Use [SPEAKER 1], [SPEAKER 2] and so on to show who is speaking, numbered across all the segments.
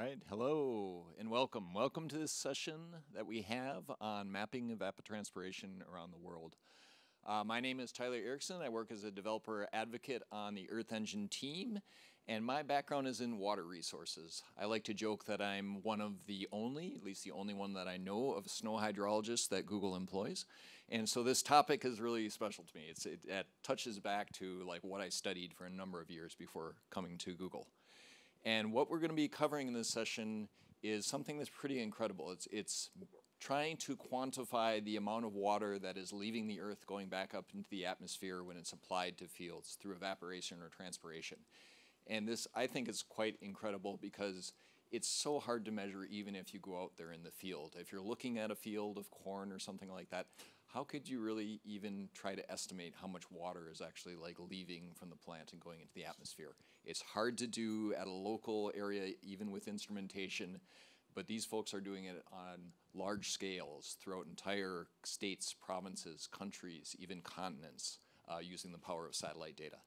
[SPEAKER 1] right, hello and welcome. Welcome to this session that we have on mapping evapotranspiration around the world. My name is Tyler Erickson. I work as a developer advocate on the Earth Engine team, and my background is in water resources. I like to joke that I'm one of the only, at least the only one that I know of, snow hydrologists that Google employs. And so this topic is really special to me. It touches back to like what I studied for a number of years before coming to Google. And what we're going to be covering in this session is something that's pretty incredible. It's trying to quantify the amount of water that is leaving the Earth going back up into the atmosphere when it's applied to fields through evaporation or transpiration. And this, I think, is quite incredible because it's so hard to measure even if you go out there in the field. If you're looking at a field of corn or something like that, how could you really even try to estimate how much water is actually like leaving from the plant and going into the atmosphere? It's hard to do at a local area, even with instrumentation, but these folks are doing it on large scales throughout entire states, provinces, countries, even continents, using the power of satellite data.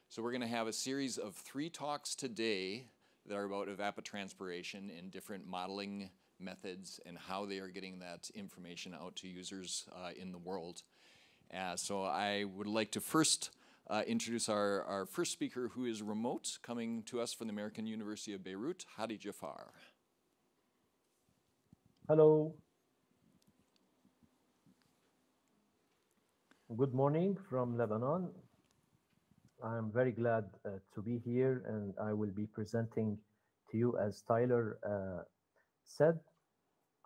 [SPEAKER 1] So we're gonna have a series of 3 talks today that are about evapotranspiration and different modeling methods and how they are getting that information out to users in the world. So I would like to first introduce our first speaker, who is remote, coming to us from the American University of Beirut, Hadi Jaafar.
[SPEAKER 2] Hello. Good morning from Lebanon. I'm very glad to be here, and I will be presenting to you, as Tyler said,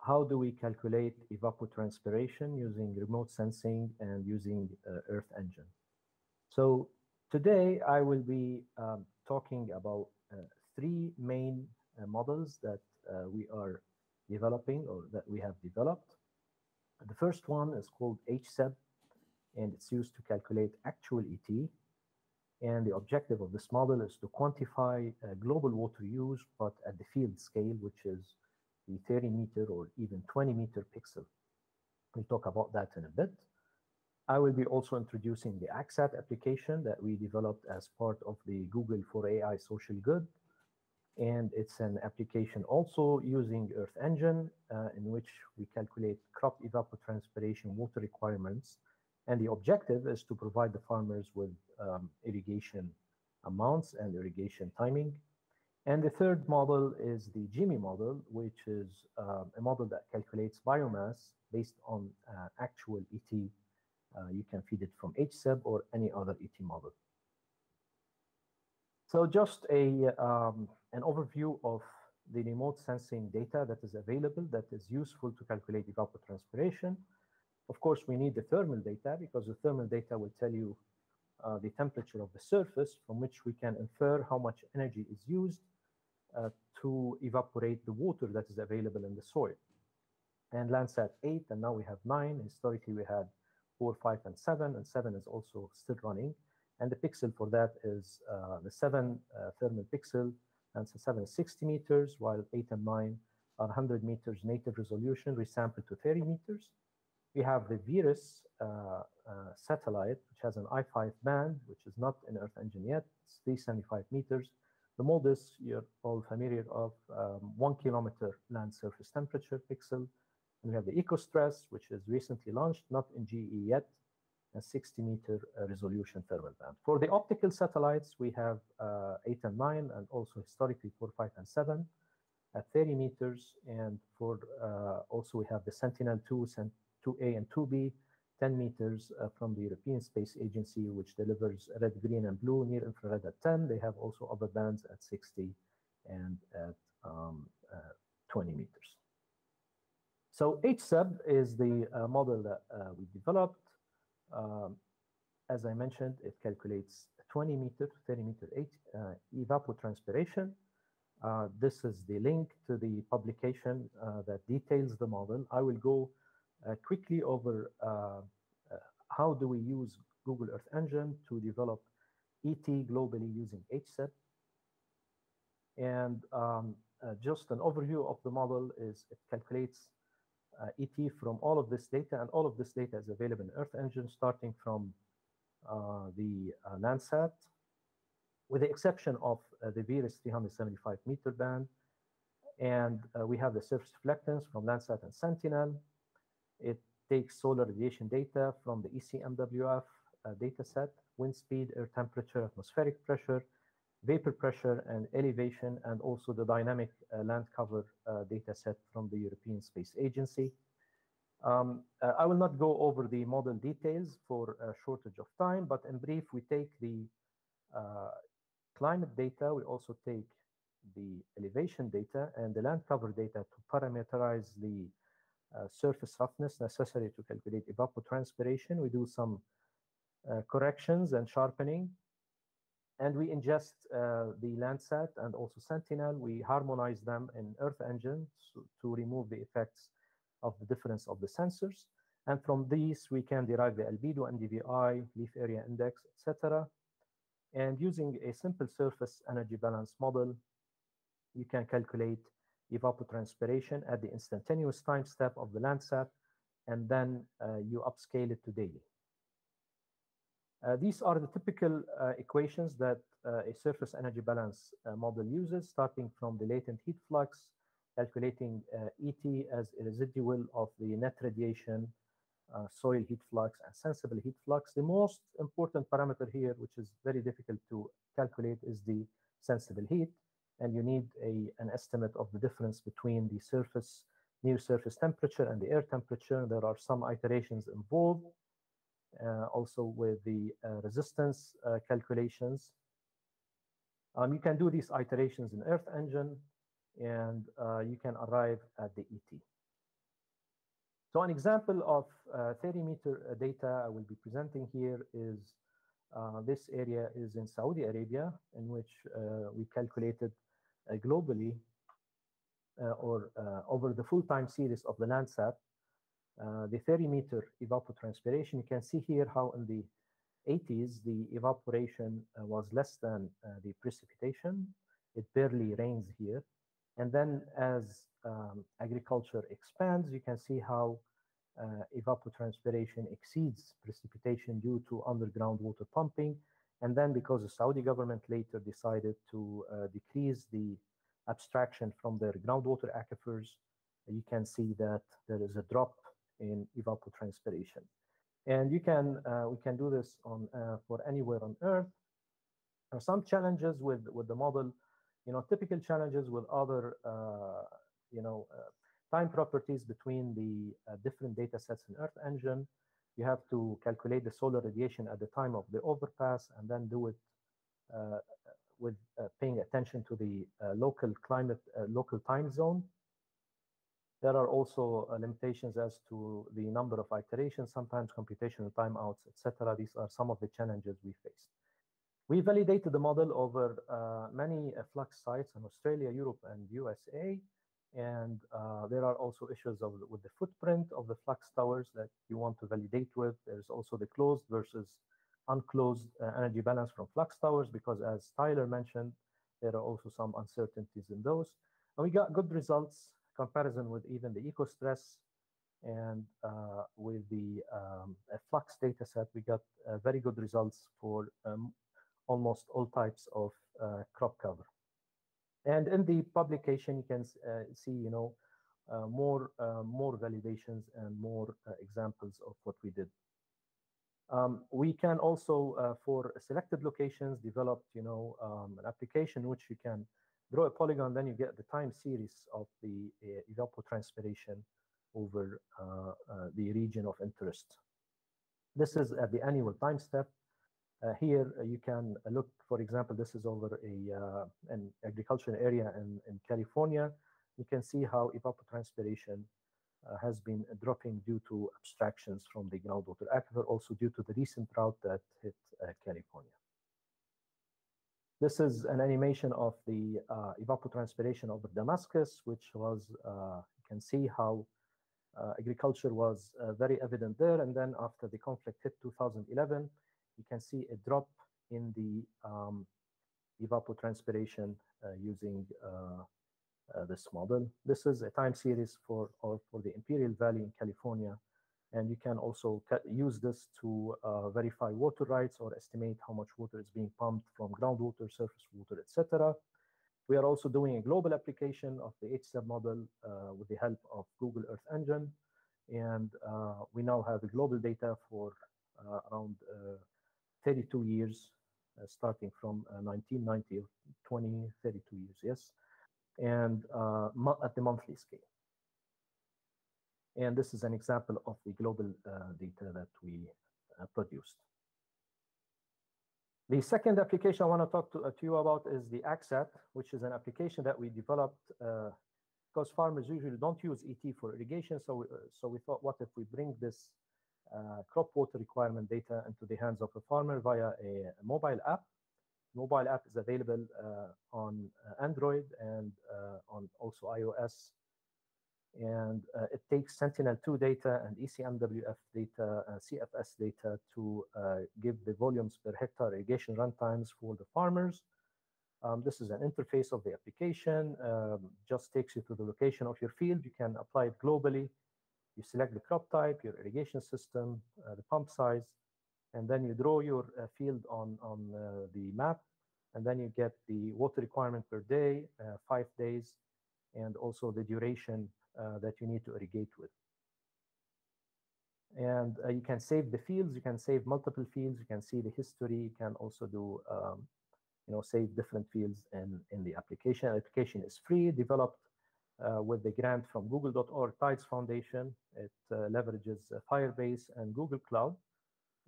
[SPEAKER 2] how do we calculate evapotranspiration using remote sensing and using Earth Engine. So today I will be talking about 3 main models that we are developing, or that we have developed. The first one is called HSEB, and it's used to calculate actual ET. And the objective of this model is to quantify global water use, but at the field scale, which is the 30 meter or even 20 meter pixel. We'll talk about that in a bit. I will be also introducing the AXAT application that we developed as part of the Google for AI Social Good. And it's an application also using Earth Engine, in which we calculate crop evapotranspiration water requirements. And the objective is to provide the farmers with irrigation amounts and irrigation timing. And the third model is the Jimmy model, which is a model that calculates biomass based on actual ET. You can feed it from HSEB or any other ET model. So just an overview of the remote sensing data that is available that is useful to calculate evapotranspiration. Of course, we need the thermal data, because the thermal data will tell you the temperature of the surface, from which we can infer how much energy is used to evaporate the water that is available in the soil. And Landsat 8, and now we have 9. Historically, we had 4, 5, and 7, and 7 is also still running. And the pixel for that is the 7 thermal pixel, and so 7 is 60 meters, while 8 and 9 are 100 meters native resolution, resampled to 30 meters. We have the Virus satellite, which has an I5 band, which is not in Earth Engine yet. It's 375 meters. The MODIS, you're all familiar of, 1 kilometer land surface temperature pixel. And we have the EcoStress, which is recently launched, not in GE yet, a 60 meter resolution thermal band. For the optical satellites, we have 8 and 9, and also historically 4, 5, and 7 at 30 meters. And for also we have the Sentinel-2, 2A and 2B, 10 meters from the European Space Agency, which delivers red, green, and blue near infrared at 10. They have also other bands at 60 and at 20 meters. So HSEB is the model that we developed. As I mentioned, it calculates 20 meter, 30 meter evapotranspiration. This is the link to the publication that details the model. I will go quickly over how do we use Google Earth Engine to develop ET globally using HSEB. And just an overview of the model is it calculates ET from all of this data, and all of this data is available in Earth Engine, starting from the Landsat, with the exception of the Virus 375 meter band. And we have the surface reflectance from Landsat and Sentinel. It takes solar radiation data from the ECMWF data set, wind speed, air temperature, atmospheric pressure, vapor pressure, and elevation, and also the dynamic land cover data set from the European Space Agency. I will not go over the model details for a shortage of time, but in brief, we take the climate data, we also take the elevation data and the land cover data to parameterize the surface roughness necessary to calculate evapotranspiration. We do some corrections and sharpening, and we ingest the Landsat and also Sentinel. We harmonize them in Earth Engine to remove the effects of the difference of the sensors. And from these, we can derive the albedo, NDVI, leaf area index, etc. And using a simple surface energy balance model, you can calculate evapotranspiration at the instantaneous time step of the Landsat, and then you upscale it to daily. These are the typical equations that a surface energy balance model uses, starting from the latent heat flux, calculating ET as a residual of the net radiation, soil heat flux, and sensible heat flux. The most important parameter here, which is very difficult to calculate, is the sensible heat. And you need an estimate of the difference between the surface, near surface temperature and the air temperature. There are some iterations involved, also with the resistance calculations. You can do these iterations in Earth Engine, and you can arrive at the ET. So an example of 30-meter data I will be presenting here is this area is in Saudi Arabia, in which we calculated globally or over the full time series of the Landsat, the 30-meter evapotranspiration. You can see here how in the 80s the evaporation was less than the precipitation. It barely rains here. And then as agriculture expands, you can see how evapotranspiration exceeds precipitation due to underground water pumping. And then because the Saudi government later decided to decrease the abstraction from their groundwater aquifers, you can see that there is a drop in evapotranspiration. And we can do this for anywhere on Earth. There are some challenges with the model, typical challenges with other, time properties between the different data sets in Earth Engine. You have to calculate the solar radiation at the time of the overpass and then do it with paying attention to the local climate, local time zone. There are also limitations as to the number of iterations, sometimes computational timeouts, etc. These are some of the challenges we faced. We validated the model over many flux sites in Australia, Europe, and USA. And there are also issues with the footprint of the flux towers that you want to validate with. There's also the closed versus unclosed energy balance from flux towers, because as Tyler mentioned, there are also some uncertainties in those. And we got good results, comparison with even the eco stress, and with the flux data set, we got very good results for almost all types of crop cover. And in the publication, you can see, more validations and more examples of what we did. We can also, for selected locations, develop, an application in which you can draw a polygon, then you get the time series of the evapotranspiration over the region of interest. This is at the annual time step. Here you can look, for example, this is over an agricultural area in California. You can see how evapotranspiration has been dropping due to abstractions from the groundwater aquifer, also due to the recent drought that hit California. This is an animation of the evapotranspiration over Damascus, which was, you can see how agriculture was very evident there. And then after the conflict hit 2011, you can see a drop in the evapotranspiration using this model. This is a time series for the Imperial Valley in California. And you can also use this to verify water rights or estimate how much water is being pumped from groundwater, surface water, etc. We are also doing a global application of the HSAB model with the help of Google Earth Engine. And we now have the global data for around 32 years, starting from 1990, 32 years, yes, and at the monthly scale. And this is an example of the global data that we produced. The second application I want to talk to you about is the AXAT, which is an application that we developed because farmers usually don't use ET for irrigation. So we thought, what if we bring this crop water requirement data into the hands of a farmer via a mobile app. Mobile app is available on Android and on also iOS. And it takes Sentinel-2 data and ECMWF data, CFS data to give the volumes per hectare irrigation runtimes for the farmers. This is an interface of the application, just takes you to the location of your field. You can apply it globally. You select the crop type, your irrigation system, the pump size, and then you draw your field on the map, and then you get the water requirement per day, 5 days, and also the duration that you need to irrigate with. And you can save the fields, you can save multiple fields, you can see the history, you can also do, save different fields in the application. The application is free, developed with the grant from Google.org Tides Foundation. It leverages Firebase and Google Cloud,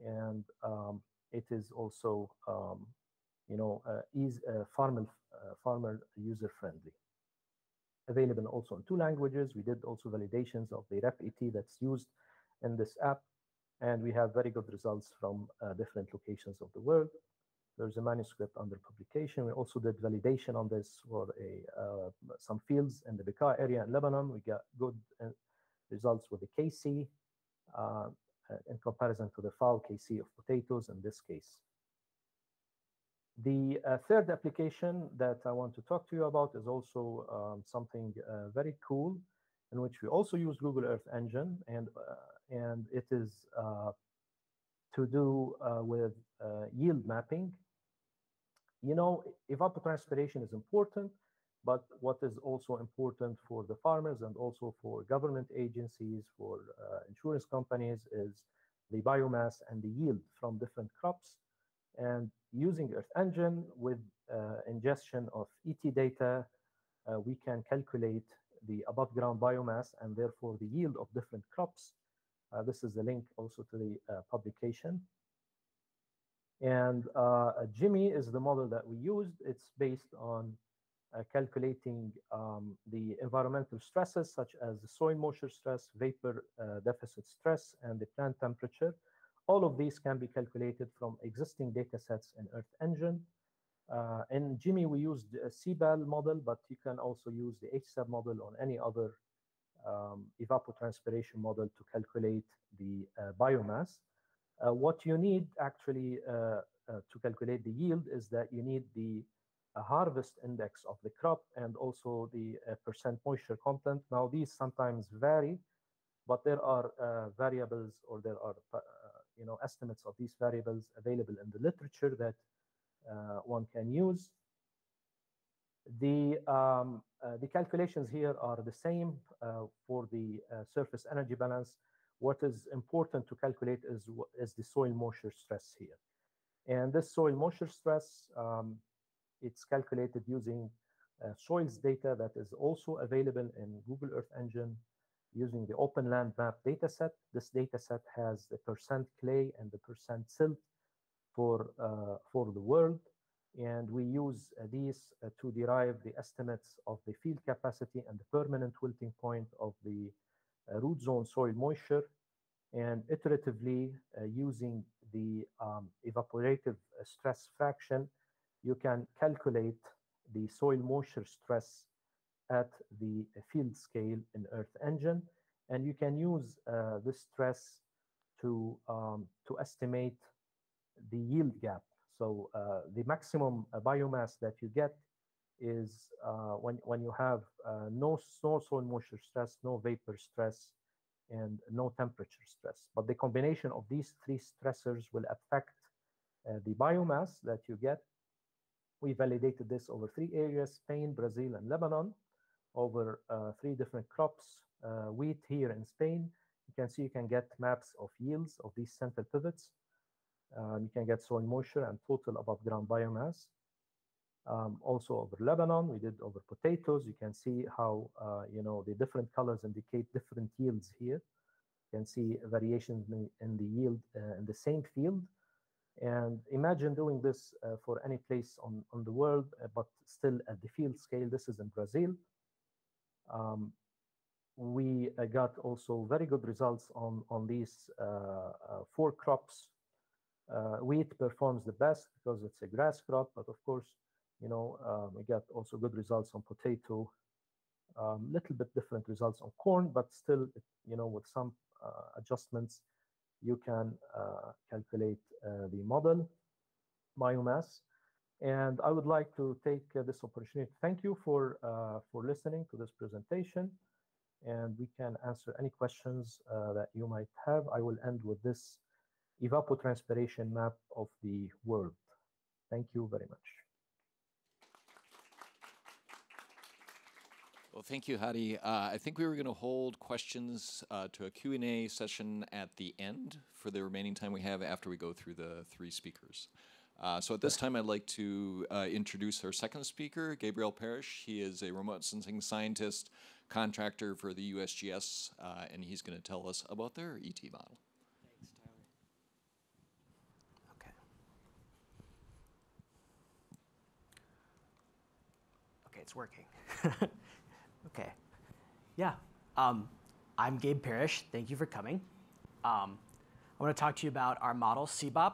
[SPEAKER 2] and it is also, farmer user friendly. Available also in 2 languages. We did also validations of the RepET that's used in this app, and we have very good results from different locations of the world. There's a manuscript under publication. We also did validation on this for some fields in the Bekaa area in Lebanon. We got good results with the KC in comparison to the FAO KC of potatoes in this case. The third application that I want to talk to you about is also something very cool, in which we also use Google Earth Engine, and it is to do with yield mapping. Evapotranspiration is important, but what is also important for the farmers and also for government agencies, for insurance companies, is the biomass and the yield from different crops. And using Earth Engine with ingestion of ET data, we can calculate the above ground biomass and therefore the yield of different crops. This is the link also to the publication. And Jimmy is the model that we used. It's based on calculating the environmental stresses such as the soil moisture stress, vapor deficit stress, and the plant temperature. All of these can be calculated from existing data sets in Earth Engine. In Jimmy, we used a CBAL model, but you can also use the HSAB model on any other evapotranspiration model to calculate the biomass. What you need actually to calculate the yield is that you need the harvest index of the crop and also the percent moisture content. Now, these sometimes vary, but there are variables, or there are estimates of these variables available in the literature that one can use. The calculations here are the same for the surface energy balance. What is important to calculate is the soil moisture stress here. And this soil moisture stress, it's calculated using soils data that is also available in Google Earth Engine using the Open Land Map dataset. This dataset has the percent clay and the percent silt for the world. And we use these to derive the estimates of the field capacity and the permanent wilting point of the root zone soil moisture. And iteratively, using the evaporative stress fraction, you can calculate the soil moisture stress at the field scale in Earth Engine. And you can use this stress to estimate the yield gap. So the maximum biomass that you get is when you have no soil moisture stress, no vapor stress, and no temperature stress. But the combination of these 3 stressors will affect the biomass that you get. We validated this over 3 areas, Spain, Brazil, and Lebanon, over 3 different crops. Wheat here in Spain, you can see you can get maps of yields of these center pivots. You can get soil moisture and total above ground biomass. Also over Lebanon, we did over potatoes. You can see how the different colors indicate different yields here. You can see variations in the yield in the same field. And imagine doing this for any place on the world, but still at the field scale. This is in Brazil. We got also very good results on these 4 crops. Wheat performs the best because it's a grass crop, but of course, we got also good results on potato, little bit different results on corn, but still, with some adjustments, you can calculate the model biomass. And I would like to take this opportunity to thank you for listening to this presentation, and we can answer any questions that you might have. I will end with this evapotranspiration map of the world. Thank you very much.
[SPEAKER 1] Well, thank you, Hadi. I think we were going to hold questions to a Q&A session at the end for the remaining time we have after we go through the 3 speakers. So at this time, I'd like to introduce our second speaker, Gabriel Parrish. He is a remote sensing scientist, contractor for the USGS, and he's going to tell us about their ET model.
[SPEAKER 3] Thanks, Tyler. Okay. Okay, it's working. Okay. Yeah. I'm Gabe Parrish. Thank you for coming. I want to talk to you about our model, CBOP.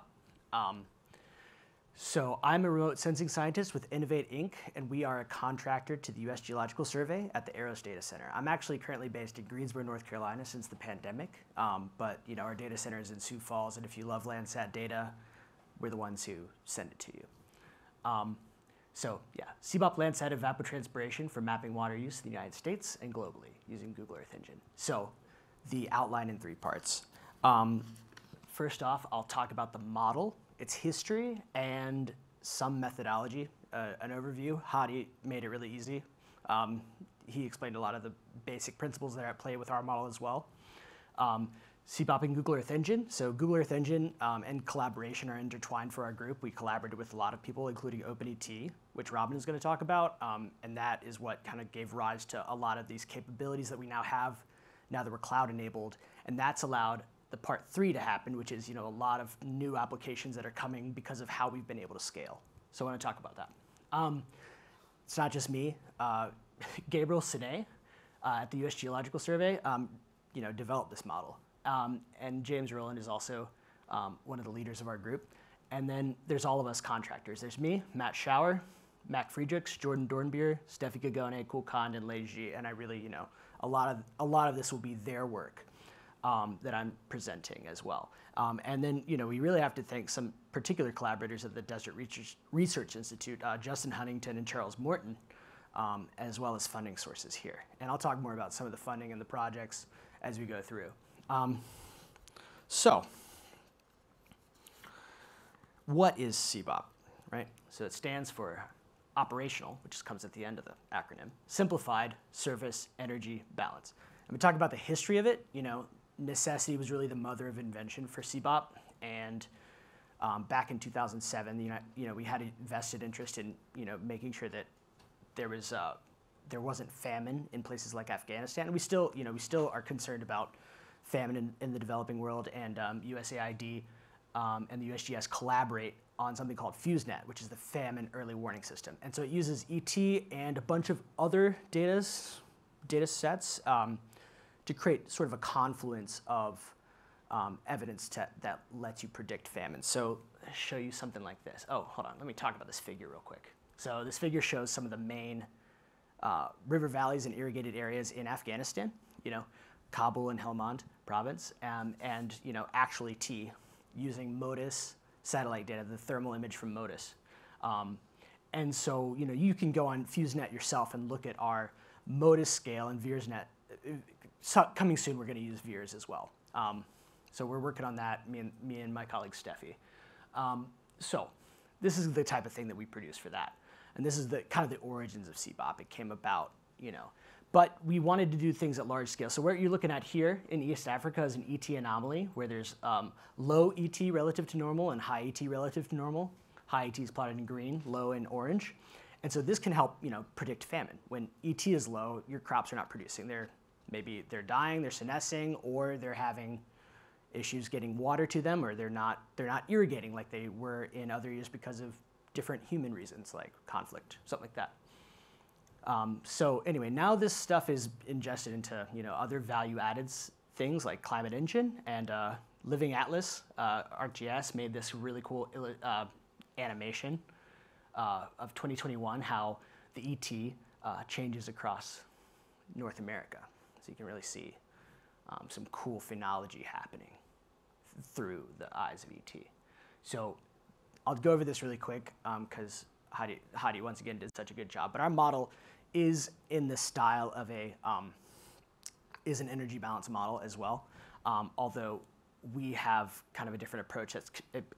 [SPEAKER 3] So I'm a remote sensing scientist with Innovate, Inc., and we are a contractor to the U.S. Geological Survey at the ARROS Data Center. I'm actually currently based in Greensboro, North Carolina since the pandemic, but our data center is in Sioux Falls, and if you love Landsat data, we're the ones who send it to you. So yeah, CBOP Landsat evapotranspiration for mapping water use in the United States and globally using Google Earth Engine. So the outline in 3 parts. First off, I'll talk about the model, its history, and some methodology, an overview. Hadi made it really easy. He explained a lot of the basic principles that are at play with our model as well. CBOP and Google Earth Engine. So Google Earth Engine and collaboration are intertwined for our group. We collaborated with a lot of people, including OpenET, which Robyn is going to talk about. And that is what kind of gave rise to a lot of these capabilities that we now have, now that we're cloud enabled. And that's allowed the part 3 to happen, which is a lot of new applications that are coming because of how we've been able to scale. So I want to talk about that. It's not just me. Gabriel at the U.S. Geological Survey developed this model. And James Rowland is also one of the leaders of our group. And then there's all of us contractors. There's me, Matt Schauer, Mac Friedrichs, Jordan Dornbier, Steffi Gagone, Kul Khan, and Lei Ji. And I really, a lot of this will be their work that I'm presenting as well. And then, we really have to thank some particular collaborators at the Desert Research Institute, Justin Huntington and Charles Morton, as well as funding sources here. And I'll talk more about some of the funding and the projects as we go through. So what is CBOP, right? So it stands for operational, which comes at the end of the acronym, Simplified Surface Energy Balance. And we talk about the history of it. Necessity was really the mother of invention for CBOP. And back in 2007, we had a vested interest in, making sure that there wasn't famine in places like Afghanistan. And we still are concerned about famine in the developing world, and USAID and the USGS collaborate on something called FuseNet, which is the Famine Early Warning System. And so it uses ET and a bunch of other data sets to create sort of a confluence of evidence that lets you predict famine. So I'll show you something like this. Oh, hold on, let me talk about this figure real quick. So this figure shows some of the main river valleys and irrigated areas in Afghanistan, Kabul and Helmand province, and actually using MODIS satellite data, the thermal image from MODIS. And so, you can go on FuseNet yourself and look at our MODIS scale and VIIRSnet. Coming soon, we're going to use VIIRS as well. So we're working on that, me and my colleague Steffi. So this is the type of thing that we produce for that. And this is the kind of the origins of CBOP. It came about, but we wanted to do things at large scale. So what you're looking at here in East Africa is an ET anomaly where there's low ET relative to normal and high ET relative to normal. High ET is plotted in green, low in orange. And so this can help, predict famine. When ET is low, your crops are not producing. Maybe they're dying, they're senescing, or they're having issues getting water to them, or they're not irrigating like they were in other years because of different human reasons like conflict, something like that. So anyway, now this stuff is ingested into other value-added things like Climate Engine and Living Atlas. ArcGIS made this really cool animation of 2021, how the ET changes across North America. So you can really see some cool phenology happening through the eyes of ET. So I'll go over this really quick because Hadi once again did such a good job. But our model is in the style of is an energy balance model as well. Although we have kind of a different approach that's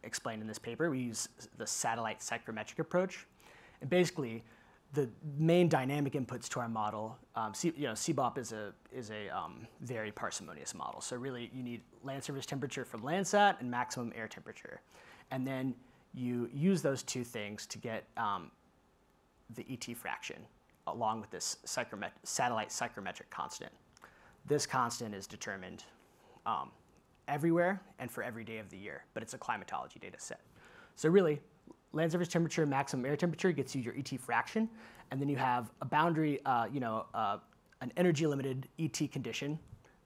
[SPEAKER 3] explained in this paper. We use the satellite psychrometric approach. And basically, the main dynamic inputs to our model, CBOP is a very parsimonious model. So really, you need land surface temperature from Landsat and maximum air temperature. And then you use those two things to get the ET fraction along with this satellite psychrometric constant. This constant is determined everywhere and for every day of the year, but it's a climatology data set. So really, land surface temperature, maximum air temperature gets you your ET fraction, and then you have a boundary, an energy limited ET condition,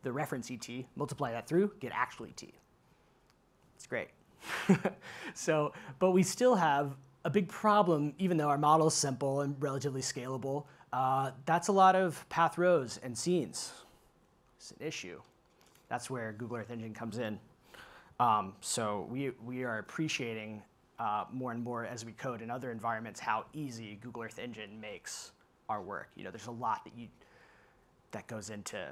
[SPEAKER 3] the reference ET, multiply that through, get actual ET. It's great. So, but we still have a big problem, even though our model is simple and relatively scalable. That's a lot of path rows and scenes. It's an issue. That's where Google Earth Engine comes in. So we are appreciating more and more as we code in other environments how easy Google Earth Engine makes our work. There's a lot that goes into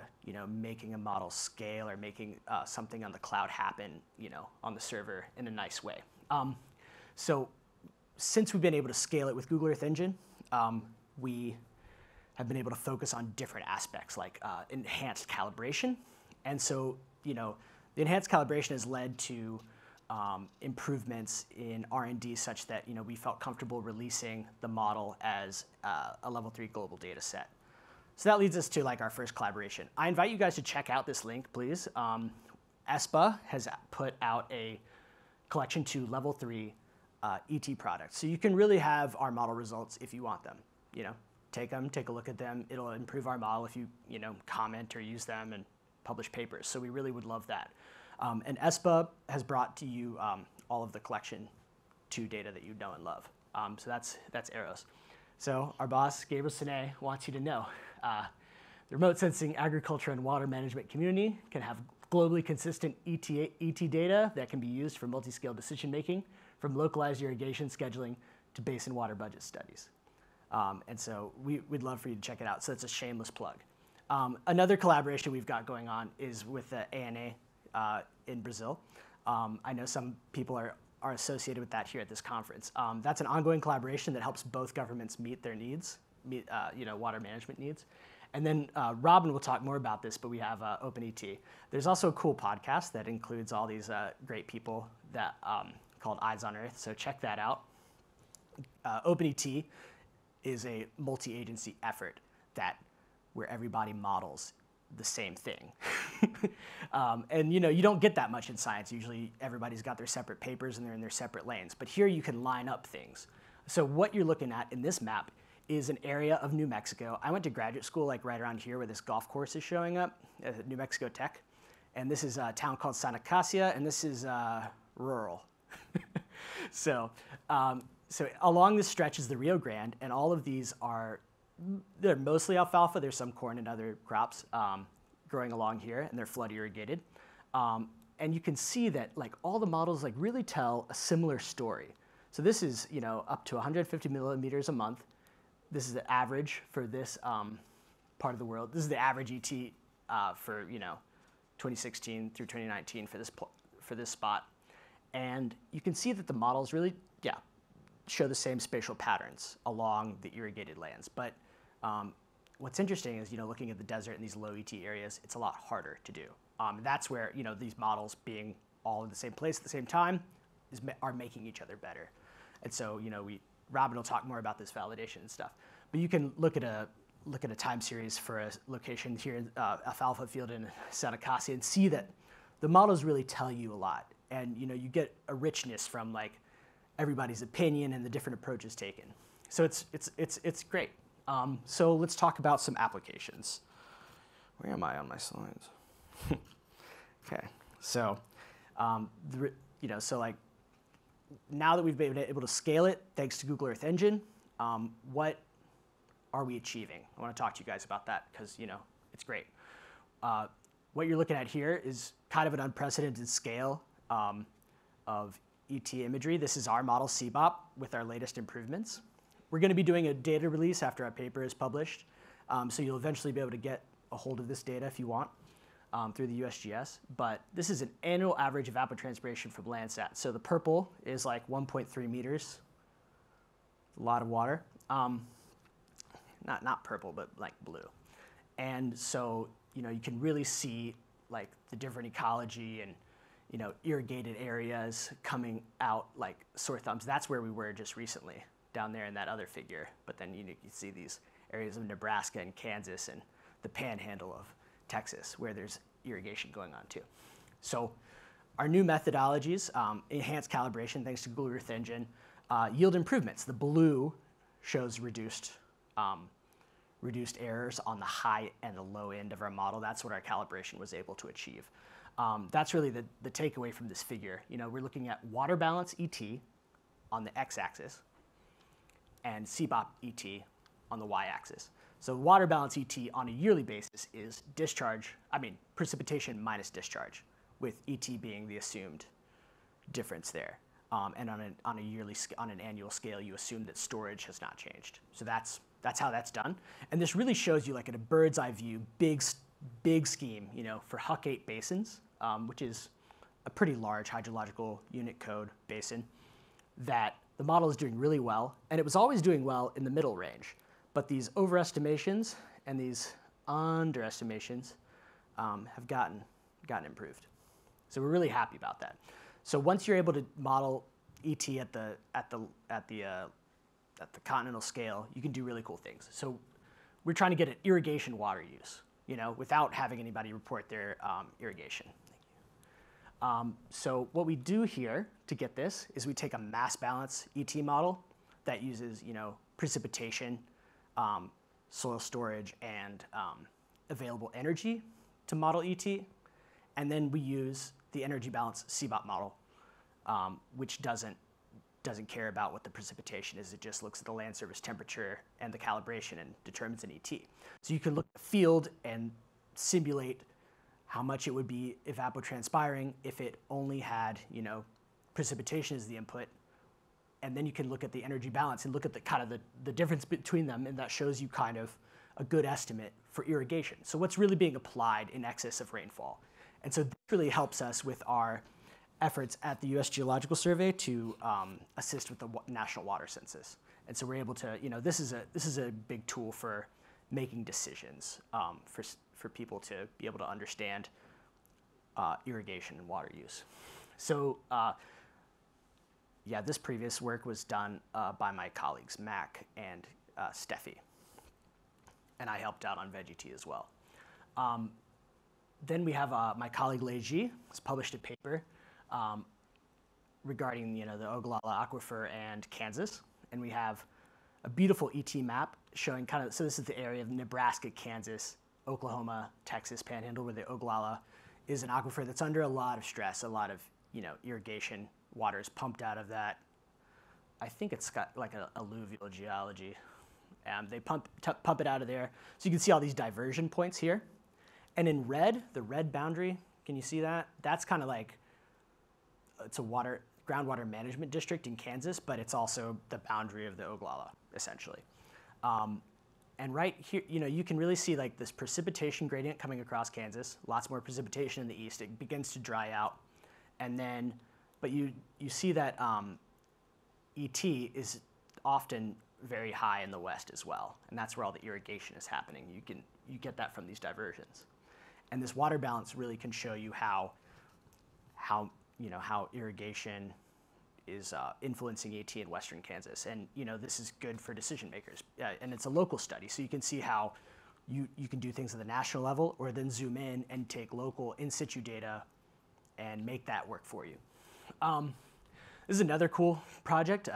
[SPEAKER 3] making a model scale or making something on the cloud happen on the server in a nice way. So since we've been able to scale it with Google Earth Engine, we have been able to focus on different aspects like enhanced calibration. And so the enhanced calibration has led to improvements in R&D such that we felt comfortable releasing the model as a level 3 global data set. So that leads us to our first collaboration. I invite you guys to check out this link, please. ESPA has put out a collection to level 3 ET products. So you can really have our model results if you want them. Take them, take a look at them. It'll improve our model if you comment or use them and publish papers. So we really would love that. And ESPA has brought to you all of the collection 2 data that you know and love. So that's AROS. So our boss, Gabriel wants you to know the remote sensing agriculture and water management community can have globally consistent ET data that can be used for multi-scale decision making, from localized irrigation scheduling to basin water budget studies. And so we'd love for you to check it out. So it's a shameless plug. Another collaboration we've got going on is with the ANA in Brazil. I know some people are associated with that here at this conference. That's an ongoing collaboration that helps both governments meet their needs, water management needs. And then Robyn will talk more about this, but we have OpenET. There's also a cool podcast that includes all these great people that called Eyes on Earth, so check that out. OpenET is a multi-agency effort where everybody models the same thing. And you don't get that much in science. Usually everybody's got their separate papers and they're in their separate lanes. But here you can line up things. So what you're looking at in this map is an area of New Mexico. I went to graduate school right around here where this golf course is showing up, New Mexico Tech. And this is a town called Santa Casia, and this is rural. So along this stretch is the Rio Grande, and all of these they're mostly alfalfa. There's some corn and other crops growing along here, and they're flood irrigated. And you can see that all the models really tell a similar story. So this is up to 150 millimeters a month. This is the average for this part of the world. This is the average ET for 2016 through 2019 for this spot. And you can see that the models really, show the same spatial patterns along the irrigated lands. But what's interesting is, looking at the desert and these low ET areas, it's a lot harder to do. That's where, these models being all in the same place at the same time are making each other better. And so, Robyn will talk more about this validation and stuff. But you can look at a time series for a location here in alfalfa field in Sanakasi and see that the models really tell you a lot. And, you get a richness from like everybody's opinion and the different approaches taken. So it's great. So let's talk about some applications. Where am I on my slides? Okay, so so like now that we've been able to scale it thanks to Google Earth Engine, what are we achieving? I want to talk to you guys about that because it's great. What you're looking at here is kind of an unprecedented scale of ET imagery. This is our model CBOP with our latest improvements. We're going to be doing a data release after our paper is published, so you'll eventually be able to get a hold of this data if you want through the USGS. But this is an annual average evapotranspiration from Landsat. So the purple is like 1.3 meters, a lot of water. Not purple, but like blue. And so you can really see like the different ecology and irrigated areas coming out like sore thumbs. That's where we were just recently, down there in that other figure. But then you see these areas of Nebraska and Kansas and the panhandle of Texas where there's irrigation going on too. So our new methodologies, enhanced calibration thanks to Google Earth Engine, yield improvements. The blue shows reduced errors on the high and the low end of our model. That's what our calibration was able to achieve. That's really the takeaway from this figure. We're looking at water balance ET on the x-axis and CBOP ET on the y-axis. So water balance ET on a yearly basis is precipitation minus discharge, with ET being the assumed difference there. And on an annual scale, you assume that storage has not changed. So that's how that's done. And this really shows you like in a bird's eye view, big scheme, for Huck 8 basins, which is a pretty large hydrological unit code basin, that the model is doing really well. And it was always doing well in the middle range. But these overestimations and these underestimations have gotten improved. So we're really happy about that. So once you're able to model ET at the continental scale, you can do really cool things. So we're trying to get at irrigation water use, without having anybody report their irrigation. So what we do here to get this is we take a mass balance ET model that uses, precipitation, soil storage, and available energy to model ET, and then we use the energy balance CBOP model, which doesn't care about what the precipitation is. It just looks at the land surface temperature and the calibration and determines an ET. So you can look at the field and simulate how much it would be evapotranspiring if it only had, precipitation as the input. And then you can look at the energy balance and look at the difference between them, and that shows you kind of a good estimate for irrigation. So what's really being applied in excess of rainfall. And so this really helps us with our efforts at the U.S. Geological Survey to assist with the National Water Census. And so we're able to, this is a big tool for making decisions for people to be able to understand irrigation and water use. So this previous work was done by my colleagues, Mac and Steffi. And I helped out on VeggieT as well. Then we have my colleague Leiji has published a paper regarding the Ogallala Aquifer and Kansas, and we have a beautiful ET map showing so this is the area of Nebraska, Kansas, Oklahoma, Texas Panhandle, where the Ogallala is an aquifer that's under a lot of stress. A lot of irrigation water is pumped out of that. I think it's got like an alluvial geology. They pump it out of there, so you can see all these diversion points here. And in red, the red boundary, can you see that? That's kind of like, it's a groundwater management district in Kansas, but it's also the boundary of the Ogallala, essentially. And right here, you can really see like this precipitation gradient coming across Kansas, lots more precipitation in the east. It begins to dry out. And then, but you see that ET is often very high in the west as well, and that's where all the irrigation is happening. You get that from these diversions, and this water balance really can show you how irrigation is influencing ET in western Kansas, and this is good for decision makers. And it's a local study, so you can see how you can do things at the national level, or then zoom in and take local in situ data and make that work for you. This is another cool project.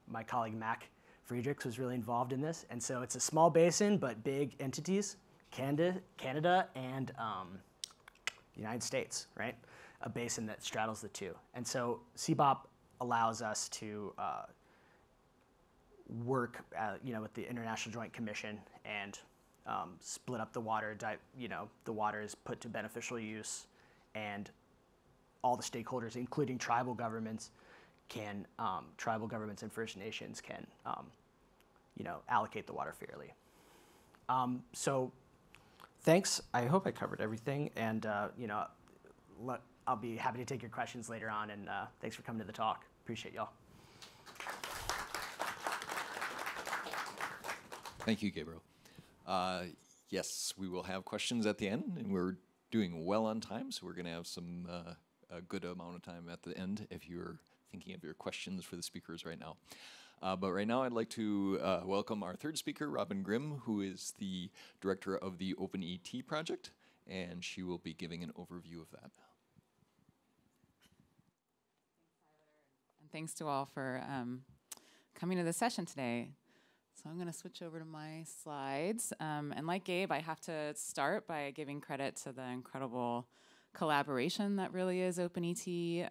[SPEAKER 3] My colleague Mac Friedrichs was really involved in this, and so it's a small basin but big entities, Canada and United States, right? A basin that straddles the two. And so CBOP allows us to work with the International Joint Commission and split up the water. The water is put to beneficial use, and all the stakeholders, including tribal governments and First Nations can allocate the water fairly. So thanks. I hope I covered everything, and I'll be happy to take your questions later on, and thanks for coming to the talk. Appreciate y'all.
[SPEAKER 1] Thank you, Gabriel. Yes, we will have questions at the end, and we're doing well on time, so we're going to have a good amount of time at the end if you're thinking of your questions for the speakers right now. But right now I'd like to welcome our third speaker, Robyn Grimm, who is the director of the OpenET project, and she will be giving an overview of that.
[SPEAKER 4] And thanks to all for coming to the session today. So I'm going to switch over to my slides. And like Gabe, I have to start by giving credit to the incredible collaboration that really is OpenET.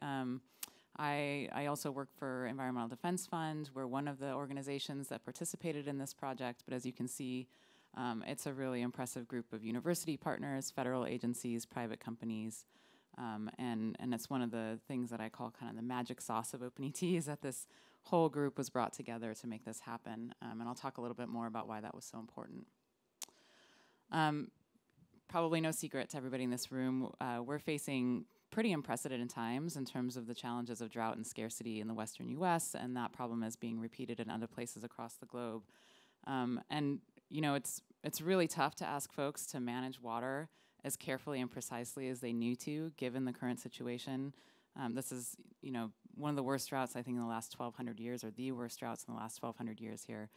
[SPEAKER 4] I also work for Environmental Defense Fund. We're one of the organizations that participated in this project, but as you can see, it's a really impressive group of university partners, federal agencies, private companies, and it's one of the things that I call kind of the magic sauce of OpenET is that this whole group was brought together to make this happen, and I'll talk a little bit more about why that was so important. Probably no secret to everybody in this room, we're facing pretty unprecedented times in terms of the challenges of drought and scarcity in the western US, and that problem is being repeated in other places across the globe. And it's really tough to ask folks to manage water as carefully and precisely as they need to, given the current situation. This is one of the worst droughts, I think, in the last 1,200 years, or the worst droughts in the last 1,200 years here,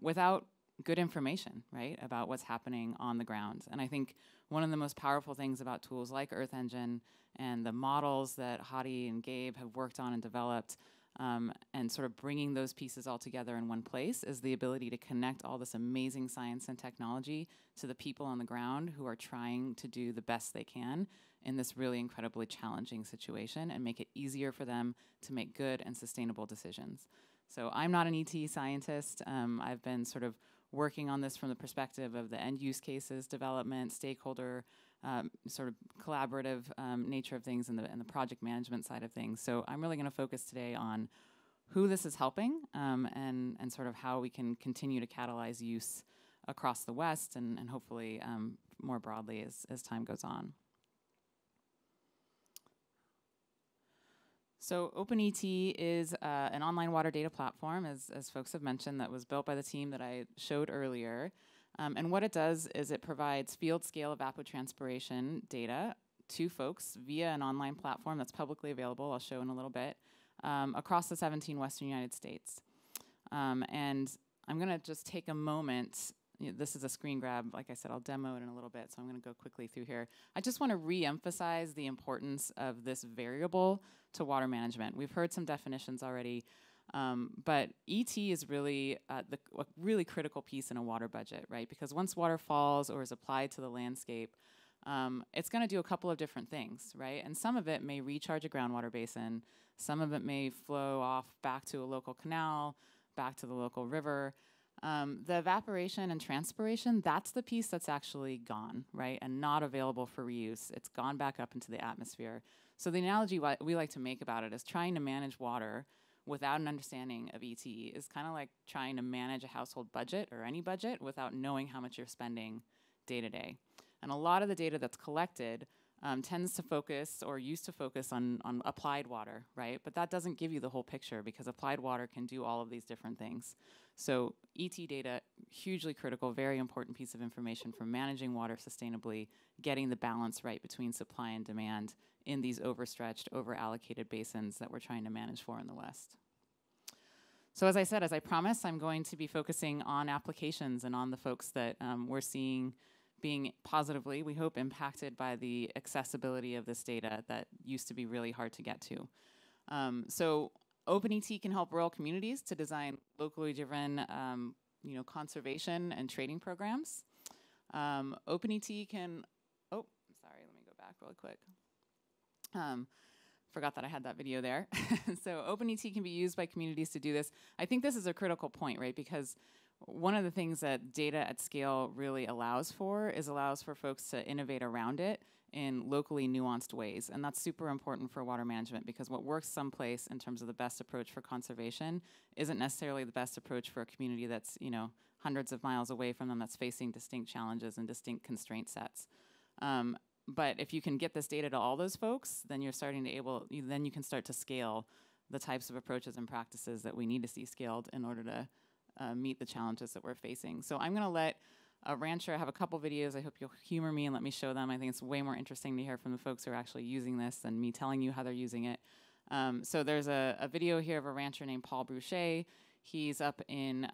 [SPEAKER 4] without good information, right, about what's happening on the ground. And I think one of the most powerful things about tools like Earth Engine and the models that Hadi and Gabe have worked on and developed, and sort of bringing those pieces all together in one place is the ability to connect all this amazing science and technology to the people on the ground who are trying to do the best they can in this really incredibly challenging situation and make it easier for them to make good and sustainable decisions. So I'm not an ET scientist. I've been sort of working on this from the perspective of the end use cases, development, stakeholder, sort of collaborative nature of things and the project management side of things. So I'm really going to focus today on who this is helping and sort of how we can continue to catalyze use across the West and hopefully more broadly as time goes on. So OpenET is an online water data platform, as folks have mentioned, that was built by the team that I showed earlier. And what it does is it provides field-scale evapotranspiration data to folks via an online platform that's publicly available, I'll show in a little bit, across the 17 Western United States. And I'm going to just take a moment. This is a screen grab. Like I said, I'll demo it in a little bit, so I'm going to go quickly through here. I just want to re-emphasize the importance of this variable to water management. We've heard some definitions already, but ET is really a really critical piece in a water budget, right? Because once water falls or is applied to the landscape, it's going to do a couple of different things, right? And some of it may recharge a groundwater basin. Some of it may flow off back to a local canal, back to the local river. The evaporation and transpiration, that's the piece that's actually gone, right, and not available for reuse. It's gone back up into the atmosphere. So the analogy we like to make about it is trying to manage water without an understanding of ET is kind of like trying to manage a household budget or any budget without knowing how much you're spending day to day. And a lot of the data that's collected tends to focus or used to focus on applied water, right? But that doesn't give you the whole picture because applied water can do all of these different things. So ET data, hugely critical, very important piece of information for managing water sustainably, getting the balance right between supply and demand in these overstretched, over-allocated basins that we're trying to manage for in the West. So as I said, as I promised, I'm going to be focusing on applications and on the folks that we're seeing being positively, we hope, impacted by the accessibility of this data that used to be really hard to get to. So OpenET can help rural communities to design locally driven conservation and trading programs. OpenET can, oh, sorry, let me go back really quick. Forgot that I had that video there. So OpenET can be used by communities to do this. I think this is a critical point, right? Because one of the things that data at scale really allows for folks to innovate around it in locally nuanced ways. And that's super important for water management because what works someplace in terms of the best approach for conservation isn't necessarily the best approach for a community that's, hundreds of miles away from them that's facing distinct challenges and distinct constraint sets. But if you can get this data to all those folks, then then you can start to scale the types of approaches and practices that we need to see scaled in order to meet the challenges that we're facing. So I'm going to let a rancher, I have a couple videos. I hope you'll humor me and let me show them. I think it's way more interesting to hear from the folks who are actually using this than me telling you how they're using it. So there's a video here of a rancher named Paul Bruchet. He's up in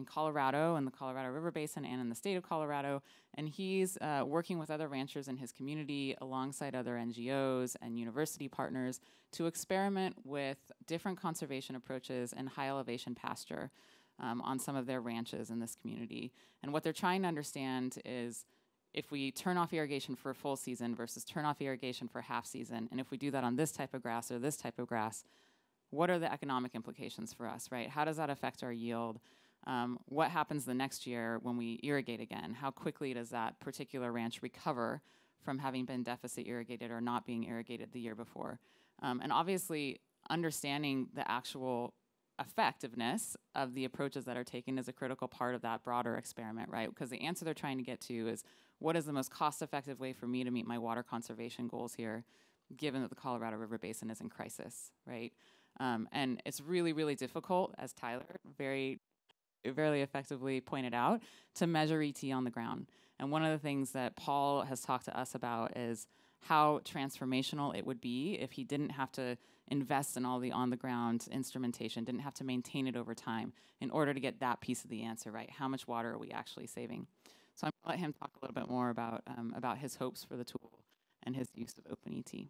[SPEAKER 4] Colorado, in the Colorado River Basin and in the state of Colorado, and he's working with other ranchers in his community alongside other NGOs and university partners to experiment with different conservation approaches and high elevation pasture on some of their ranches in this community. And what they're trying to understand is if we turn off irrigation for a full season versus turn off irrigation for half season, and if we do that on this type of grass or this type of grass, what are the economic implications for us, right? How does that affect our yield? What happens the next year when we irrigate again? How quickly does that particular ranch recover from having been deficit irrigated or not being irrigated the year before? And obviously, understanding the actual effectiveness of the approaches that are taken is a critical part of that broader experiment, right? Because the answer they're trying to get to is, what is the most cost-effective way for me to meet my water conservation goals here, given that the Colorado River Basin is in crisis, right? And it's really, really difficult, as Tyler very effectively pointed out, to measure ET on the ground. And one of the things that Paul has talked to us about is how transformational it would be if he didn't have to invest in all the on-the-ground instrumentation, didn't have to maintain it over time in order to get that piece of the answer right. How much water are we actually saving? So I'm going to let him talk a little bit more about his hopes for the tool and his use of OpenET.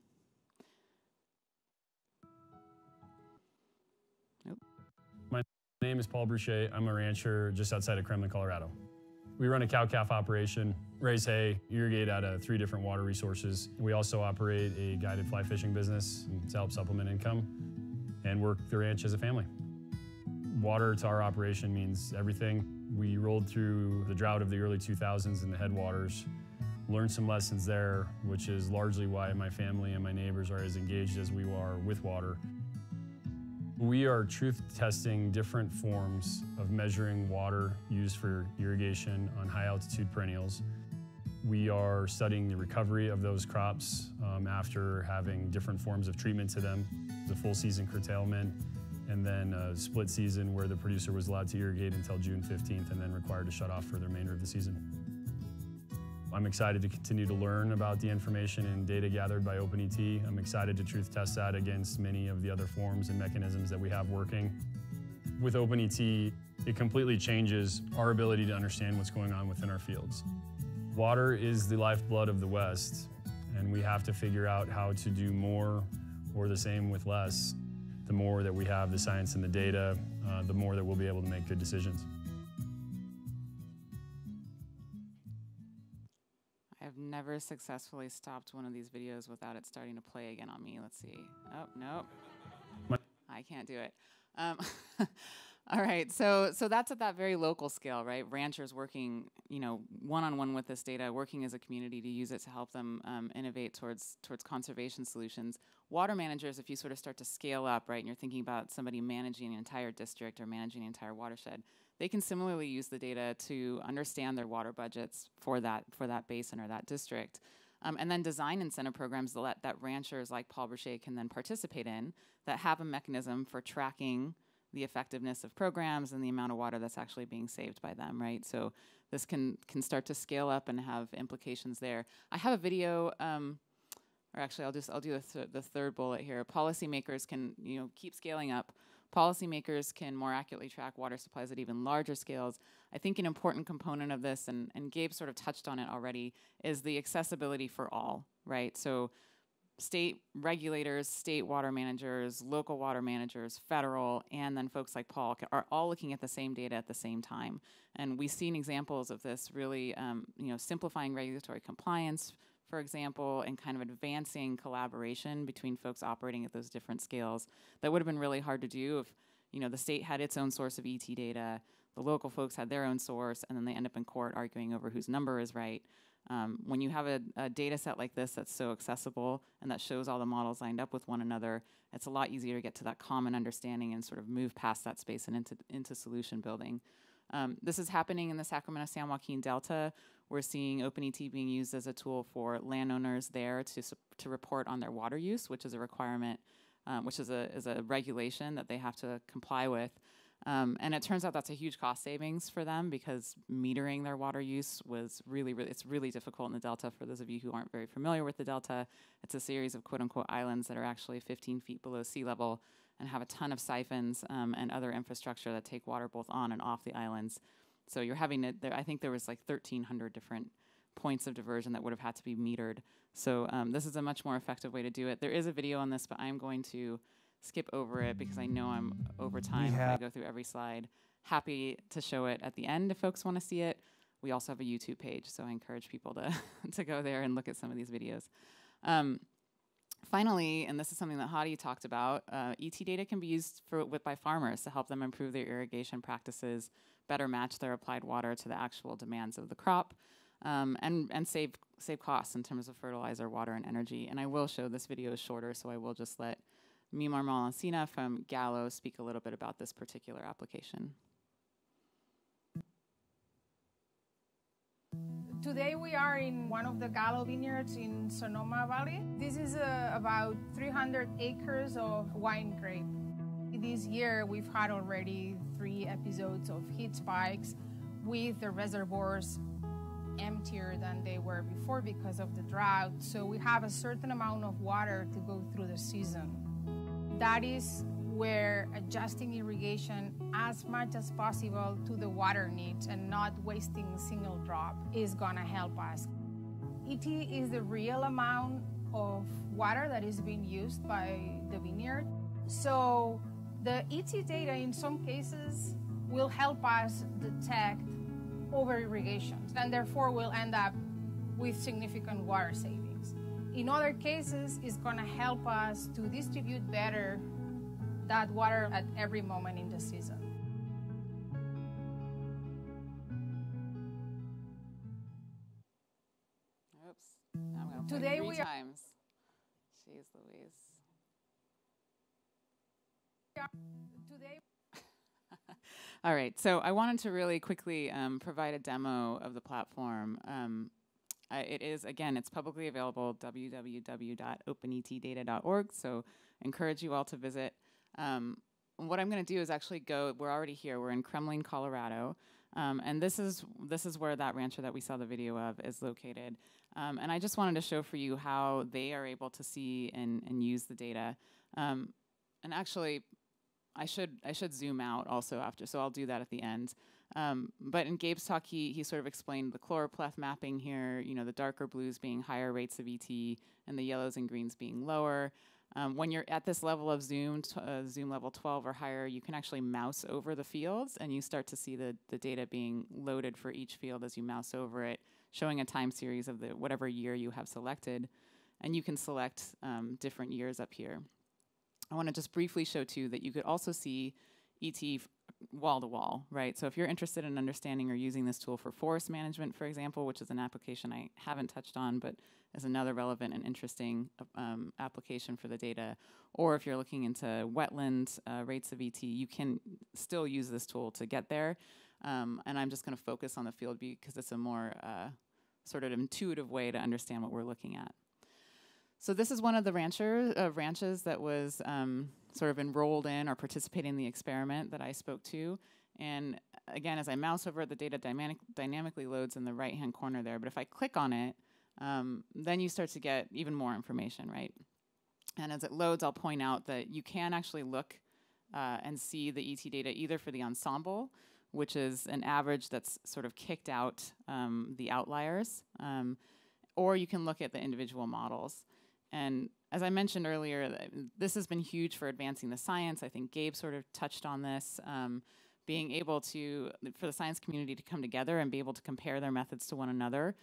[SPEAKER 5] My name is Paul Bruchet. I'm a rancher just outside of Grimm, Colorado. We run a cow-calf operation, raise hay, irrigate out of 3 different water resources. We also operate a guided fly fishing business to help supplement income and work the ranch as a family. Water to our operation means everything. We rolled through the drought of the early 2000s in the headwaters, learned some lessons there, which is largely why my family and my neighbors are as engaged as we are with water. We are truth testing different forms of measuring water used for irrigation on high altitude perennials. We are studying the recovery of those crops after having different forms of treatment to them, the full season curtailment, and then a split season where the producer was allowed to irrigate until June 15th and then required to shut off for the remainder of the season. I'm excited to continue to learn about the information and data gathered by OpenET. I'm excited to truth test that against many of the other forms and mechanisms that we have working. With OpenET, it completely changes our ability to understand what's going on within our fields. Water is the lifeblood of the West, and we have to figure out how to do more or the same with less. The more that we have the science and the data, the more that we'll be able to make good decisions.
[SPEAKER 4] I've never successfully stopped one of these videos without it starting to play again on me. Let's see. Oh, no. I can't do it. All right, so that's at that very local scale, right? Ranchers working, one-on-one with this data, working as a community to use it to help them innovate towards conservation solutions. Water managers, if you sort of start to scale up, right, and you're thinking about somebody managing an entire district or managing an entire watershed, they can similarly use the data to understand their water budgets for that basin or that district. And then design incentive programs that ranchers like Paul Brichet can then participate in that have a mechanism for tracking the effectiveness of programs and the amount of water that's actually being saved by them, right? So this can start to scale up and have implications there. I have a video, or actually I'll do the third bullet here. Policymakers can keep scaling up. Policymakers can more accurately track water supplies at even larger scales. I think an important component of this, and Gabe sort of touched on it already, is the accessibility for all, right? So state regulators, state water managers, local water managers, federal, and then folks like Paul are all looking at the same data at the same time. And we've seen examples of this really simplifying regulatory compliance, for example, and kind of advancing collaboration between folks operating at those different scales. That would have been really hard to do if the state had its own source of ET data, the local folks had their own source, and then they end up in court arguing over whose number is right. When you have a data set like this that's so accessible and that shows all the models lined up with one another, it's a lot easier to get to that common understanding and sort of move past that space and into solution building. This is happening in the Sacramento-San Joaquin Delta. We're seeing OpenET being used as a tool for landowners there to report on their water use, which is a requirement, which is a regulation that they have to comply with. And it turns out that's a huge cost savings for them because metering their water use was it's really difficult in the Delta. For those of you who aren't very familiar with the Delta, it's a series of quote-unquote islands that are actually 15 feet below sea level and have a ton of siphons and other infrastructure that take water both on and off the islands. So you're having it there. I think there was like 1,300 different points of diversion that would have had to be metered. So this is a much more effective way to do it. There is a video on this, but I'm going to skip over it because I know I'm over time if I go through every slide. Happy to show it at the end if folks want to see it. We also have a YouTube page, so I encourage people to go there and look at some of these videos. Finally, and this is something that Hadi talked about, ET data can be used by farmers to help them improve their irrigation practices, better match their applied water to the actual demands of the crop, and save costs in terms of fertilizer, water, and energy. And I will show this video is shorter, so I will just let Mimar Malancina from Gallo speak a little bit about this particular application.
[SPEAKER 6] Today we are in one of the Gallo vineyards in Sonoma Valley. This is about 300 acres of wine grape. This year we've had already 3 episodes of heat spikes with the reservoirs emptier than they were before because of the drought. So we have a certain amount of water to go through the season. That is where adjusting irrigation as much as possible to the water needs and not wasting a single drop is going to help us. ET is the real amount of water that is being used by the vineyard. So the ET data in some cases will help us detect over-irrigation and therefore we'll end up with significant water savings. In other cases, it's going to help us to distribute better that water at every moment in the season.
[SPEAKER 4] Oops. I'm going to
[SPEAKER 6] Today
[SPEAKER 4] play
[SPEAKER 6] we
[SPEAKER 4] 3
[SPEAKER 6] are
[SPEAKER 4] times. Jeez Louise.
[SPEAKER 6] Today.
[SPEAKER 4] All right, so I wanted to really quickly provide a demo of the platform. It is, again, it's publicly available, www.openetdata.org, so encourage you all to visit. What I'm going to do is actually we're already here, we're in Kremlin, Colorado, and this is where that rancher that we saw the video of is located. And I just wanted to show for you how they are able to see and use the data. And actually, I should zoom out also after, so I'll do that at the end. But in Gabe's talk, he sort of explained the chloropleth mapping here, the darker blues being higher rates of ET and the yellows and greens being lower. When you're at this level of zoom level 12 or higher, you can actually mouse over the fields and you start to see the data being loaded for each field as you mouse over it, showing a time series of whatever year you have selected. And you can select different years up here. I want to just briefly show too that you could also see ET wall to wall, right? So if you're interested in understanding or using this tool for forest management, for example, which is an application I haven't touched on, but is another relevant and interesting application for the data, or if you're looking into wetland rates of ET, you can still use this tool to get there. And I'm just going to focus on the field view because it's a more sort of intuitive way to understand what we're looking at. So this is one of the ranches that was sort of enrolled in or participating in the experiment that I spoke to. And again, as I mouse over it, the data dynamically loads in the right-hand corner there. But if I click on it, then you start to get even more information, right? And as it loads, I'll point out that you can actually look and see the ET data either for the ensemble, which is an average that's sort of kicked out the outliers, or you can look at the individual models. And as I mentioned earlier, this has been huge for advancing the science. I think Gabe sort of touched on this. Being able to, for the science community to come together and be able to compare their methods to one another,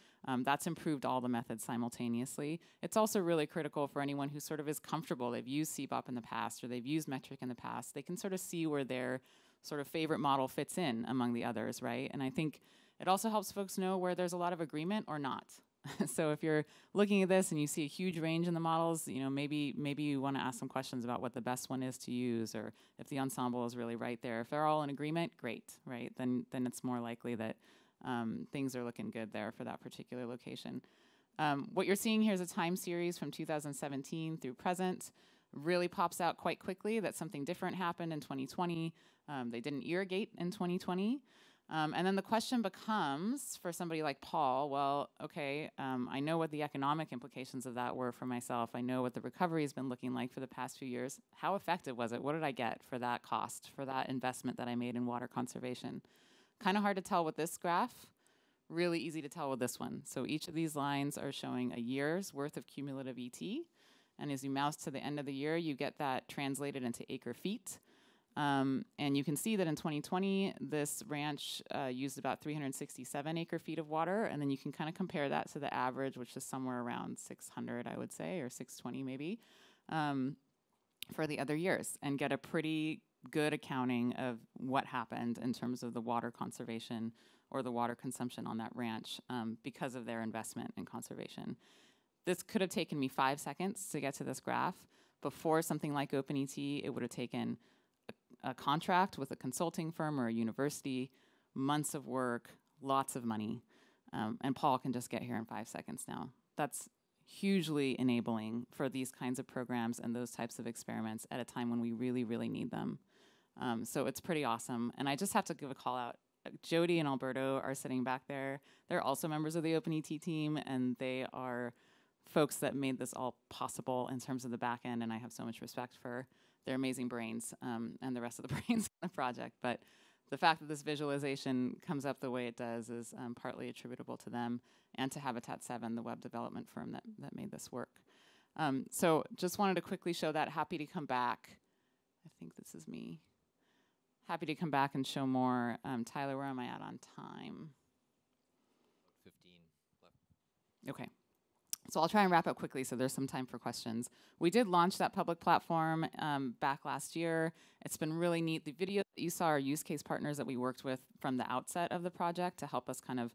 [SPEAKER 4] that's improved all the methods simultaneously. It's also really critical for anyone who sort of is comfortable. They've used CBOP in the past or they've used metric in the past. They can sort of see where their sort of favorite model fits in among the others, right? And I think it also helps folks know where there's a lot of agreement or not. So if you're looking at this and you see a huge range in the models, you know, maybe you want to ask some questions about what the best one is to use, or if the ensemble is really right there. If they're all in agreement, great, right? Then it's more likely that things are looking good there for that particular location. What you're seeing here is a time series from 2017 through present. Really pops out quite quickly that something different happened in 2020. They didn't irrigate in 2020. And then the question becomes, for somebody like Paul, well, okay, I know what the economic implications of that were for myself. I know what the recovery has been looking like for the past few years. How effective was it? What did I get for that cost, for that investment that I made in water conservation? Kind of hard to tell with this graph, really easy to tell with this one. So each of these lines are showing a year's worth of cumulative ET. And as you mouse to the end of the year, you get that translated into acre feet. And you can see that in 2020, this ranch used about 367 acre feet of water, and then you can kind of compare that to the average, which is somewhere around 600, I would say, or 620 maybe, for the other years, and get a pretty good accounting of what happened in terms of the water conservation or the water consumption on that ranch because of their investment in conservation. This could have taken me 5 seconds to get to this graph. Before something like OpenET, it would have taken a contract with a consulting firm or a university, months of work, lots of money, and Paul can just get here in 5 seconds now. That's hugely enabling for these kinds of programs and those types of experiments at a time when we really, really need them. So it's pretty awesome. And I just have to give a call out. Jody and Alberto are sitting back there. They're also members of the OpenET team, and they are folks that made this all possible in terms of the back end, and I have so much respect for their amazing brains and the rest of the brains on the project. But the fact that this visualization comes up the way it does is partly attributable to them and to Habitat 7, the web development firm that made this work. So just wanted to quickly show that. Happy to come back. I think this is me. Happy to come back and show more. Tyler, where am I at on time?
[SPEAKER 1] 15 left.
[SPEAKER 4] Okay. So I'll try and wrap up quickly so there's some time for questions. We did launch that public platform back last year. It's been really neat. The video that you saw are use case partners that we worked with from the outset of the project to help us kind of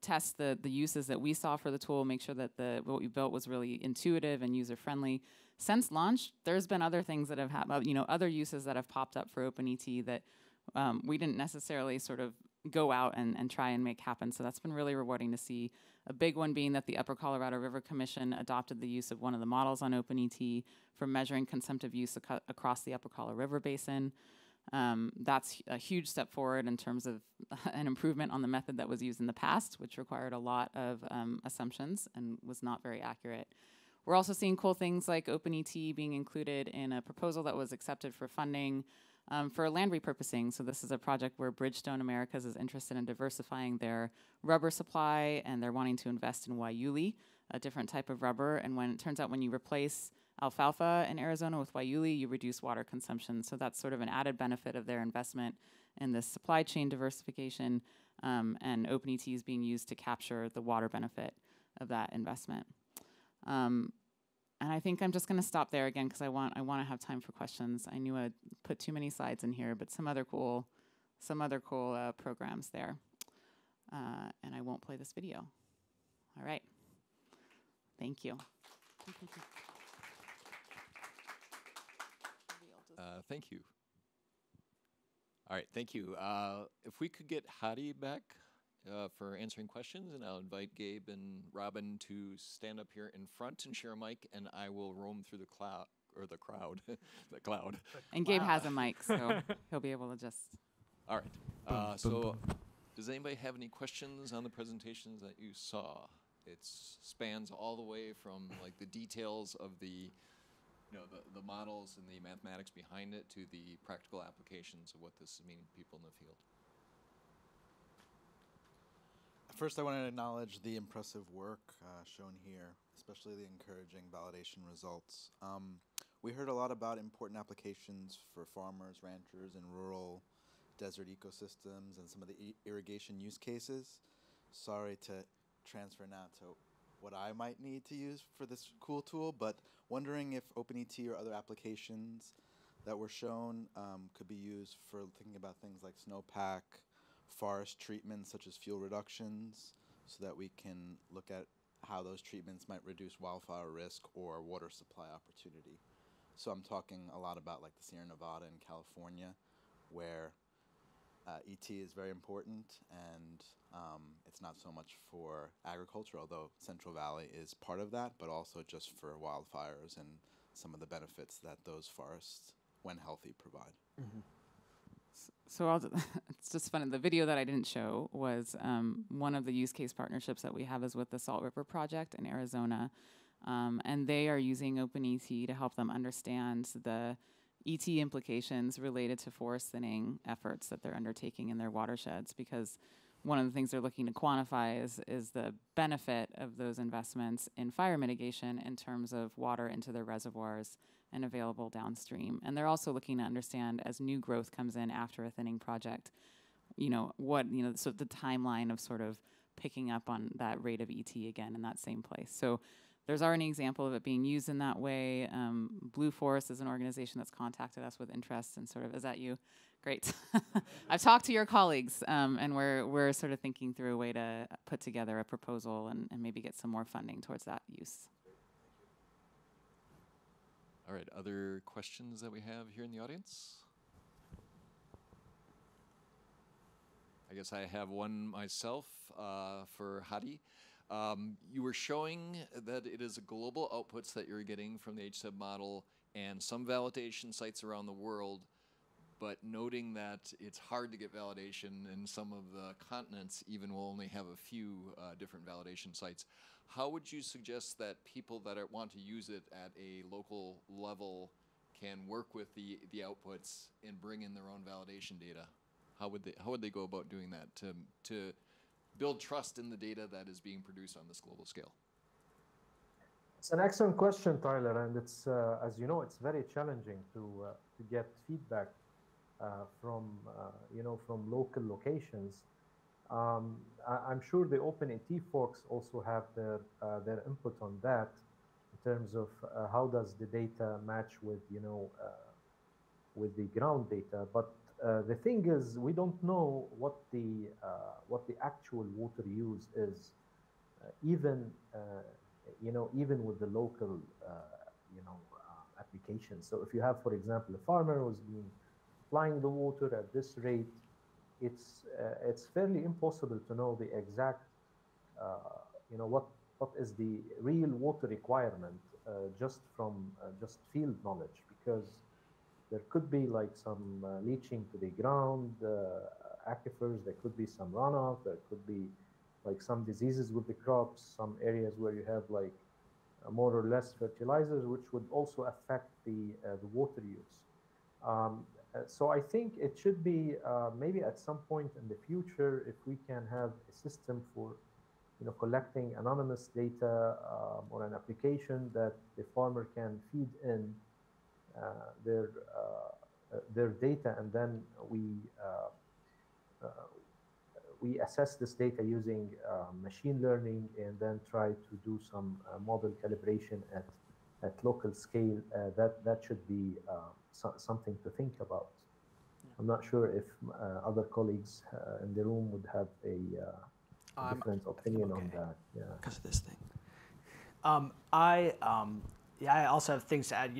[SPEAKER 4] test the uses that we saw for the tool, make sure that what we built was really intuitive and user-friendly. Since launch, there's been other things that have happened, other uses that have popped up for OpenET that we didn't necessarily sort of go out and try and make happen. So that's been really rewarding to see. A big one being that the Upper Colorado River Commission adopted the use of one of the models on OpenET for measuring consumptive use across the Upper Colorado River Basin. That's a huge step forward in terms of an improvement on the method that was used in the past, which required a lot of assumptions and was not very accurate. We're also seeing cool things like OpenET being included in a proposal that was accepted for funding for land repurposing. So this is a project where Bridgestone Americas is interested in diversifying their rubber supply, and they're wanting to invest in Waiuli, a different type of rubber. And when it turns out when you replace alfalfa in Arizona with Waiuli, you reduce water consumption. So that's sort of an added benefit of their investment in this supply chain diversification, and OpenET is being used to capture the water benefit of that investment. And I think I'm just going to stop there again because I want to have time for questions. I knew I'd put too many slides in here, but some other cool programs there. And I won't play this video. All right. Thank you.
[SPEAKER 1] Thank you. All right, thank you. If we could get Hadi back for answering questions, and I'll invite Gabe and Robyn to stand up here in front and share a mic, and I will roam through the cloud, or the crowd, the cloud.
[SPEAKER 4] And Gabe has a mic, so he'll be able to just...
[SPEAKER 1] All right. So does anybody have any questions on the presentations that you saw? It spans all the way from like the details of the models and the mathematics behind it to the practical applications of what this is meaning to people in the field.
[SPEAKER 7] First, I want to acknowledge the impressive work shown here, especially the encouraging validation results. We heard a lot about important applications for farmers, ranchers, and rural desert ecosystems and some of the irrigation use cases. Sorry to transfer now to what I might need to use for this cool tool, but wondering if OpenET or other applications that were shown could be used for thinking about things like snowpack, forest treatments such as fuel reductions, so that we can look at how those treatments might reduce wildfire risk or water supply opportunity. So I'm talking a lot about like the Sierra Nevada in California, where ET is very important, and it's not so much for agriculture, although Central Valley is part of that, but also just for wildfires and some of the benefits that those forests, when healthy, provide.
[SPEAKER 4] Mm-hmm. So it's just funny. The video that I didn't show was one of the use case partnerships that we have is with the Salt River Project in Arizona. And they are using OpenET to help them understand the ET implications related to forest thinning efforts that they're undertaking in their watersheds, because one of the things they're looking to quantify is the benefit of those investments in fire mitigation in terms of water into their reservoirs and available downstream. And they're also looking to understand, as new growth comes in after a thinning project, so the timeline of sort of picking up on that rate of ET again in that same place. So there's already an example of it being used in that way. Blue Forest is an organization that's contacted us with interest and sort of, is that you? Great. I've talked to your colleagues, and we're sort of thinking through a way to put together a proposal and maybe get some more funding towards that use.
[SPEAKER 1] All right, other questions that we have here in the audience? I guess I have one myself for Hadi. You were showing that it is a global outputs that you're getting from the HSEB model and some validation sites around the world, but noting that it's hard to get validation and some of the continents even will only have a few different validation sites. How would you suggest that people that want to use it at a local level can work with the outputs and bring in their own validation data? How would they go about doing that to build trust in the data that is being produced on this global scale?
[SPEAKER 2] It's an excellent question, Tyler, and it's as you know, it's very challenging to get feedback from local locations. I'm sure the OpenET folks also have their input on that in terms of how does the data match with with the ground data. But the thing is, we don't know what the actual water use is, even with the local applications. So if you have, for example, a farmer who's been applying the water at this rate, it's fairly impossible to know the exact what is the real water requirement just from just field knowledge, because there could be like some leaching to the ground aquifers, there could be some runoff, there could be like some diseases with the crops, some areas where you have like more or less fertilizers, which would also affect the water use. So I think it should be maybe at some point in the future, if we can have a system for collecting anonymous data or an application that the farmer can feed in their data, and then we assess this data using machine learning, and then try to do some model calibration at local scale. That should be something to think about. I'm not sure if other colleagues in the room would have a different opinion on that. Yeah,
[SPEAKER 3] because of this thing. I also have things to add.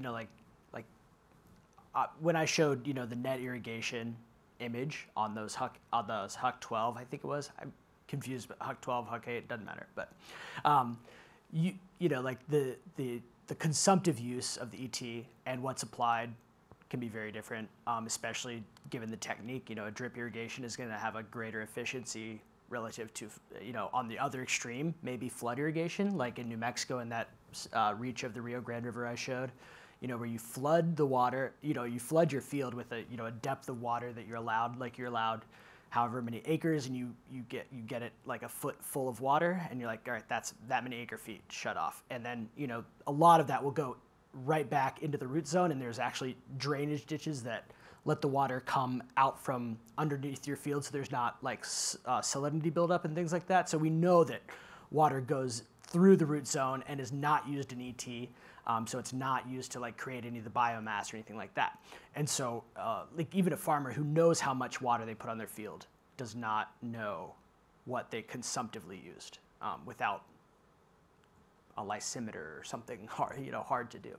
[SPEAKER 3] When I showed the net irrigation image on those Huck 12, I think it was. confused, but Huck 12, Huck 8, doesn't matter. But you know, like the consumptive use of the ET and what's applied can be very different, especially given the technique. You know, a drip irrigation is going to have a greater efficiency relative to, you know, on the other extreme, maybe flood irrigation, like in New Mexico in that reach of the Rio Grande River I showed, you know, where you flood the water, you know, you flood your field with a, you know, a depth of water that you're allowed, like you're allowed however many acres, and you get it like a foot full of water, and you're like, all right, that's that many acre feet shut off. And then, you know, a lot of that will go right back into the root zone, and there's actually drainage ditches that let the water come out from underneath your field, so there's not like salinity buildup and things like that. So we know that water goes through the root zone and is not used in ET, so it's not used to like create any of the biomass or anything like that. And so like even a farmer who knows how much water they put on their field does not know what they consumptively used without a lysimeter or something hard, you know, hard to do.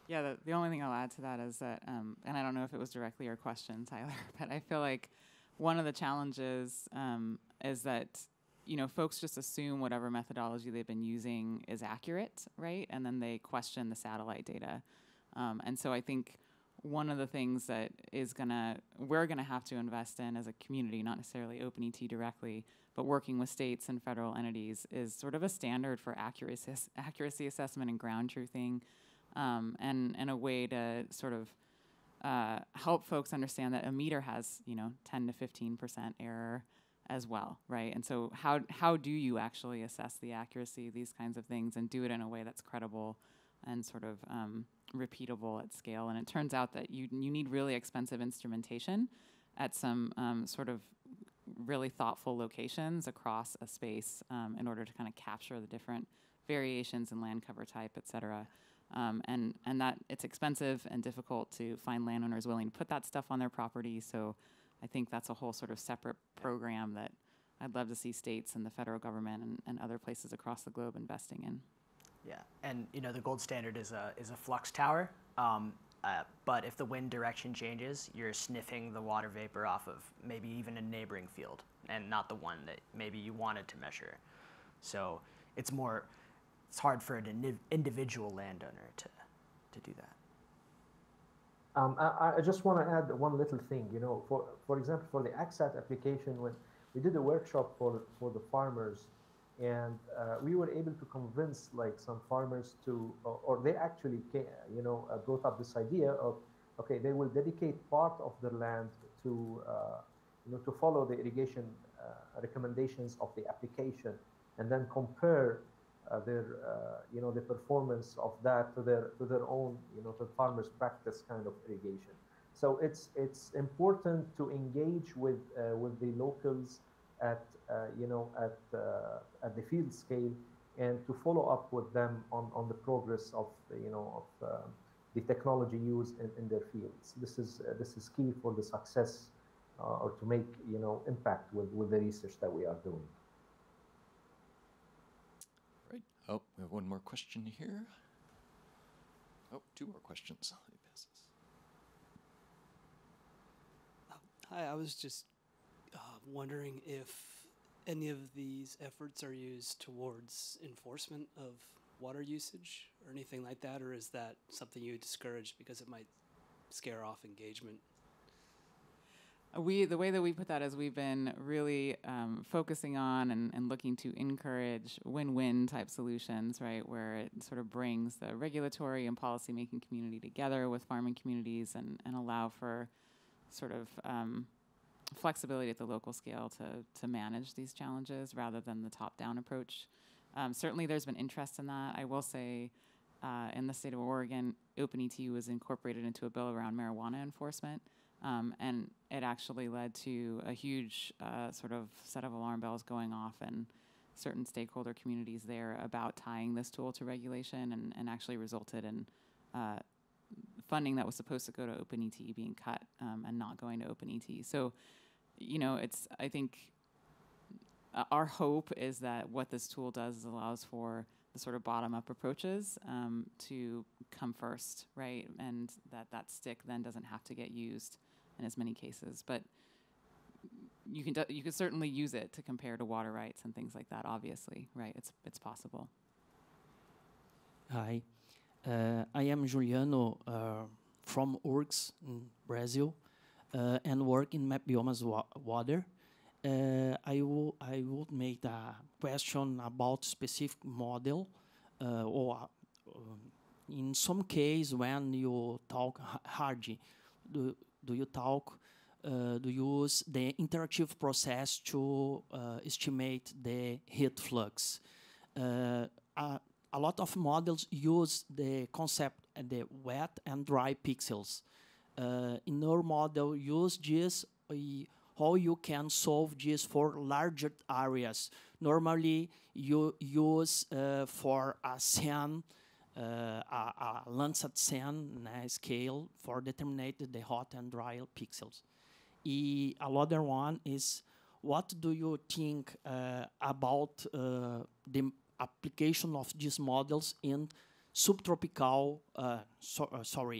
[SPEAKER 4] Yeah, the only thing I'll add to that is that, and I don't know if it was directly your question, Tyler, but I feel like one of the challenges is that, you know, folks just assume whatever methodology they've been using is accurate, right? And then they question the satellite data. And so I think one of the things that we're gonna have to invest in as a community, not necessarily OpenET directly, but working with states and federal entities, is sort of a standard for accuracy assessment and ground truthing. And a way to sort of help folks understand that a meter has, you know, 10 to 15% error as well, right? And so how do you actually assess the accuracy of these kinds of things and do it in a way that's credible and sort of repeatable at scale? And it turns out that you need really expensive instrumentation at some sort of really thoughtful locations across a space in order to kind of capture the different variations in land cover type, et cetera. And that it's expensive and difficult to find landowners willing to put that stuff on their property. So I think that's a whole sort of separate program that I'd love to see states and the federal government and other places across the globe investing in.
[SPEAKER 3] Yeah, and you know, the gold standard is a flux tower. But if the wind direction changes, you're sniffing the water vapor off of maybe even a neighboring field and not the one that maybe you wanted to measure. So it's hard for an individual landowner to do that.
[SPEAKER 2] I just want to add one little thing. You know, for example, for the AXAT application, when we did a workshop for the farmers, and we were able to convince like some farmers to, or they actually brought up this idea of, okay, they will dedicate part of their land to to follow the irrigation recommendations of the application, and then compare the performance of that to their own, to farmers' practice kind of irrigation. So it's important to engage with the locals at the field scale, and to follow up with them on the progress of the technology used in their fields. This is key for the success or to make impact with the research that we are doing.
[SPEAKER 1] Right. Oh, we have one more question here. Oh, two more questions. Let me pass this.
[SPEAKER 8] Hi, I was just wondering if any of these efforts are used towards enforcement of water usage or anything like that, or is that something you discourage because it might scare off engagement?
[SPEAKER 4] The way that we put that is we've been really focusing on and looking to encourage win-win type solutions, right, where it sort of brings the regulatory and policy-making community together with farming communities and allow for sort of flexibility at the local scale to manage these challenges rather than the top-down approach. Certainly there's been interest in that. I will say in the state of Oregon, OpenET was incorporated into a bill around marijuana enforcement. And it actually led to a huge sort of set of alarm bells going off in certain stakeholder communities there about tying this tool to regulation, and actually resulted in funding that was supposed to go to OpenET being cut and not going to OpenET. So, I think our hope is that what this tool does is allows for the sort of bottom-up approaches to come first, right? And that stick then doesn't have to get used in as many cases. But, you could certainly use it to compare to water rights and things like that. Obviously, right? It's possible.
[SPEAKER 9] Hi, I am Juliano from URGS in Brazil and work in map biomas water. I would make a question about specific model or in some case when you talk Hadi, do you talk do you use the interactive process to estimate the heat flux? A lot of models use the concept the wet and dry pixels. In our model, use this how you can solve this for larger areas. Normally, you use for a SAN, a Landsat SAN scale for determine the hot and dry pixels. Another one is, what do you think about the application of these models in subtropical,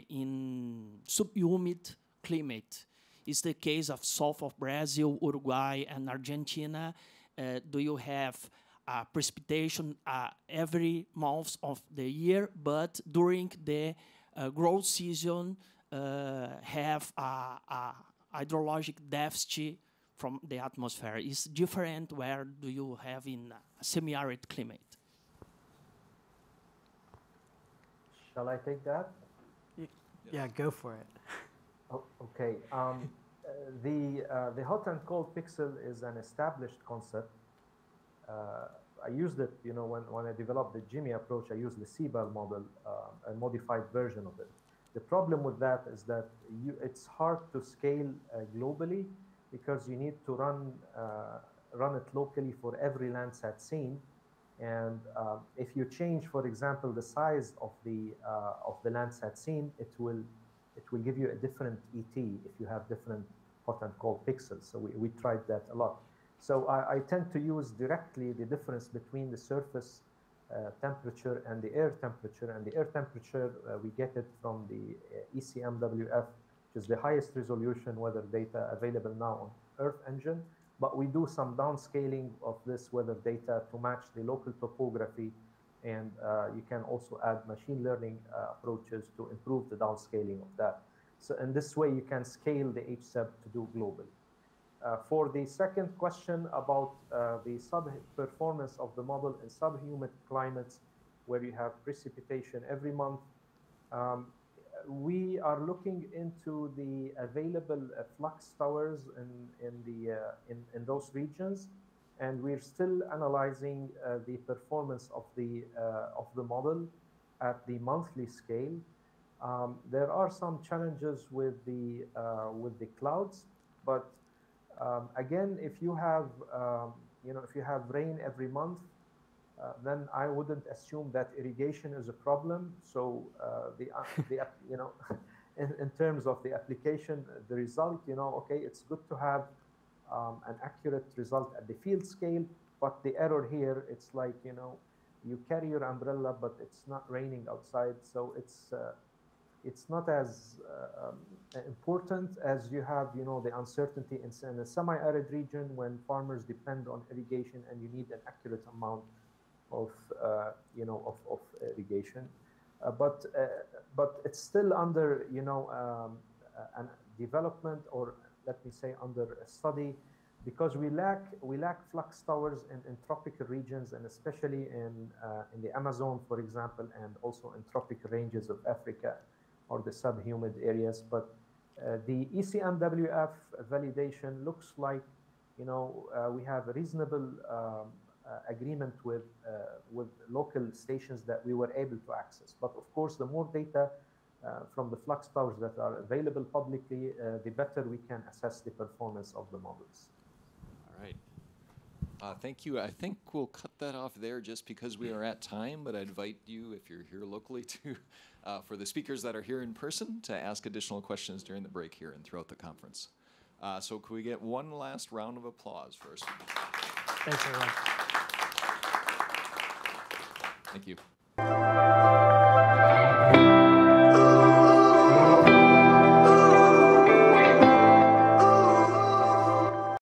[SPEAKER 9] in subhumid climate? Is the case of south of Brazil, Uruguay, and Argentina. Do you have precipitation every month of the year, but during the growth season have a hydrologic deficit from the atmosphere? Is different where do you have in a semi-arid climate?
[SPEAKER 2] Shall I take that?
[SPEAKER 3] Yeah, go for it.
[SPEAKER 2] Oh, okay. The hot and cold pixel is an established concept. I used it, when I developed the Jimmy approach, I used the CBAL model, a modified version of it. The problem with that is that it's hard to scale globally because you need to run it locally for every Landsat scene. And if you change, for example, the size of the Landsat scene, it will give you a different ET if you have different hot and cold pixels. So we tried that a lot. So I tend to use directly the difference between the surface temperature and the air temperature. And the air temperature, we get it from the ECMWF, which is the highest resolution weather data available now on Earth Engine. But we do some downscaling of this weather data to match the local topography. And you can also add machine learning approaches to improve the downscaling of that. So in this way, you can scale the HSEB to do globally. For the second question about the sub-performance of the model in subhumid climates where you have precipitation every month, we are looking into the available flux towers in those regions, and we're still analyzing the performance of the model at the monthly scale. There are some challenges with the clouds, but again, if you have rain every month, then I wouldn't assume that irrigation is a problem. So in terms of the application, the result, okay, it's good to have an accurate result at the field scale, but the error here, it's like, you carry your umbrella, but it's not raining outside. So it's not as important as you have, the uncertainty in a semi-arid region when farmers depend on irrigation and you need an accurate amount of irrigation. But it's still under, an development, or let me say under a study, because we lack flux towers in tropical regions, and especially in the Amazon, for example, and also in tropical ranges of Africa or the subhumid areas. But the ECMWF validation looks like, we have a reasonable agreement with local stations that we were able to access. But of course, the more data from the flux towers that are available publicly, the better we can assess the performance of the models.
[SPEAKER 1] All right. Thank you. I think we'll cut that off there just because we are at time, but I invite you, if you're here locally, to for the speakers that are here in person, to ask additional questions during the break here and throughout the conference. So could we get one last round of applause first?
[SPEAKER 3] Thanks, everyone.
[SPEAKER 1] Thank you.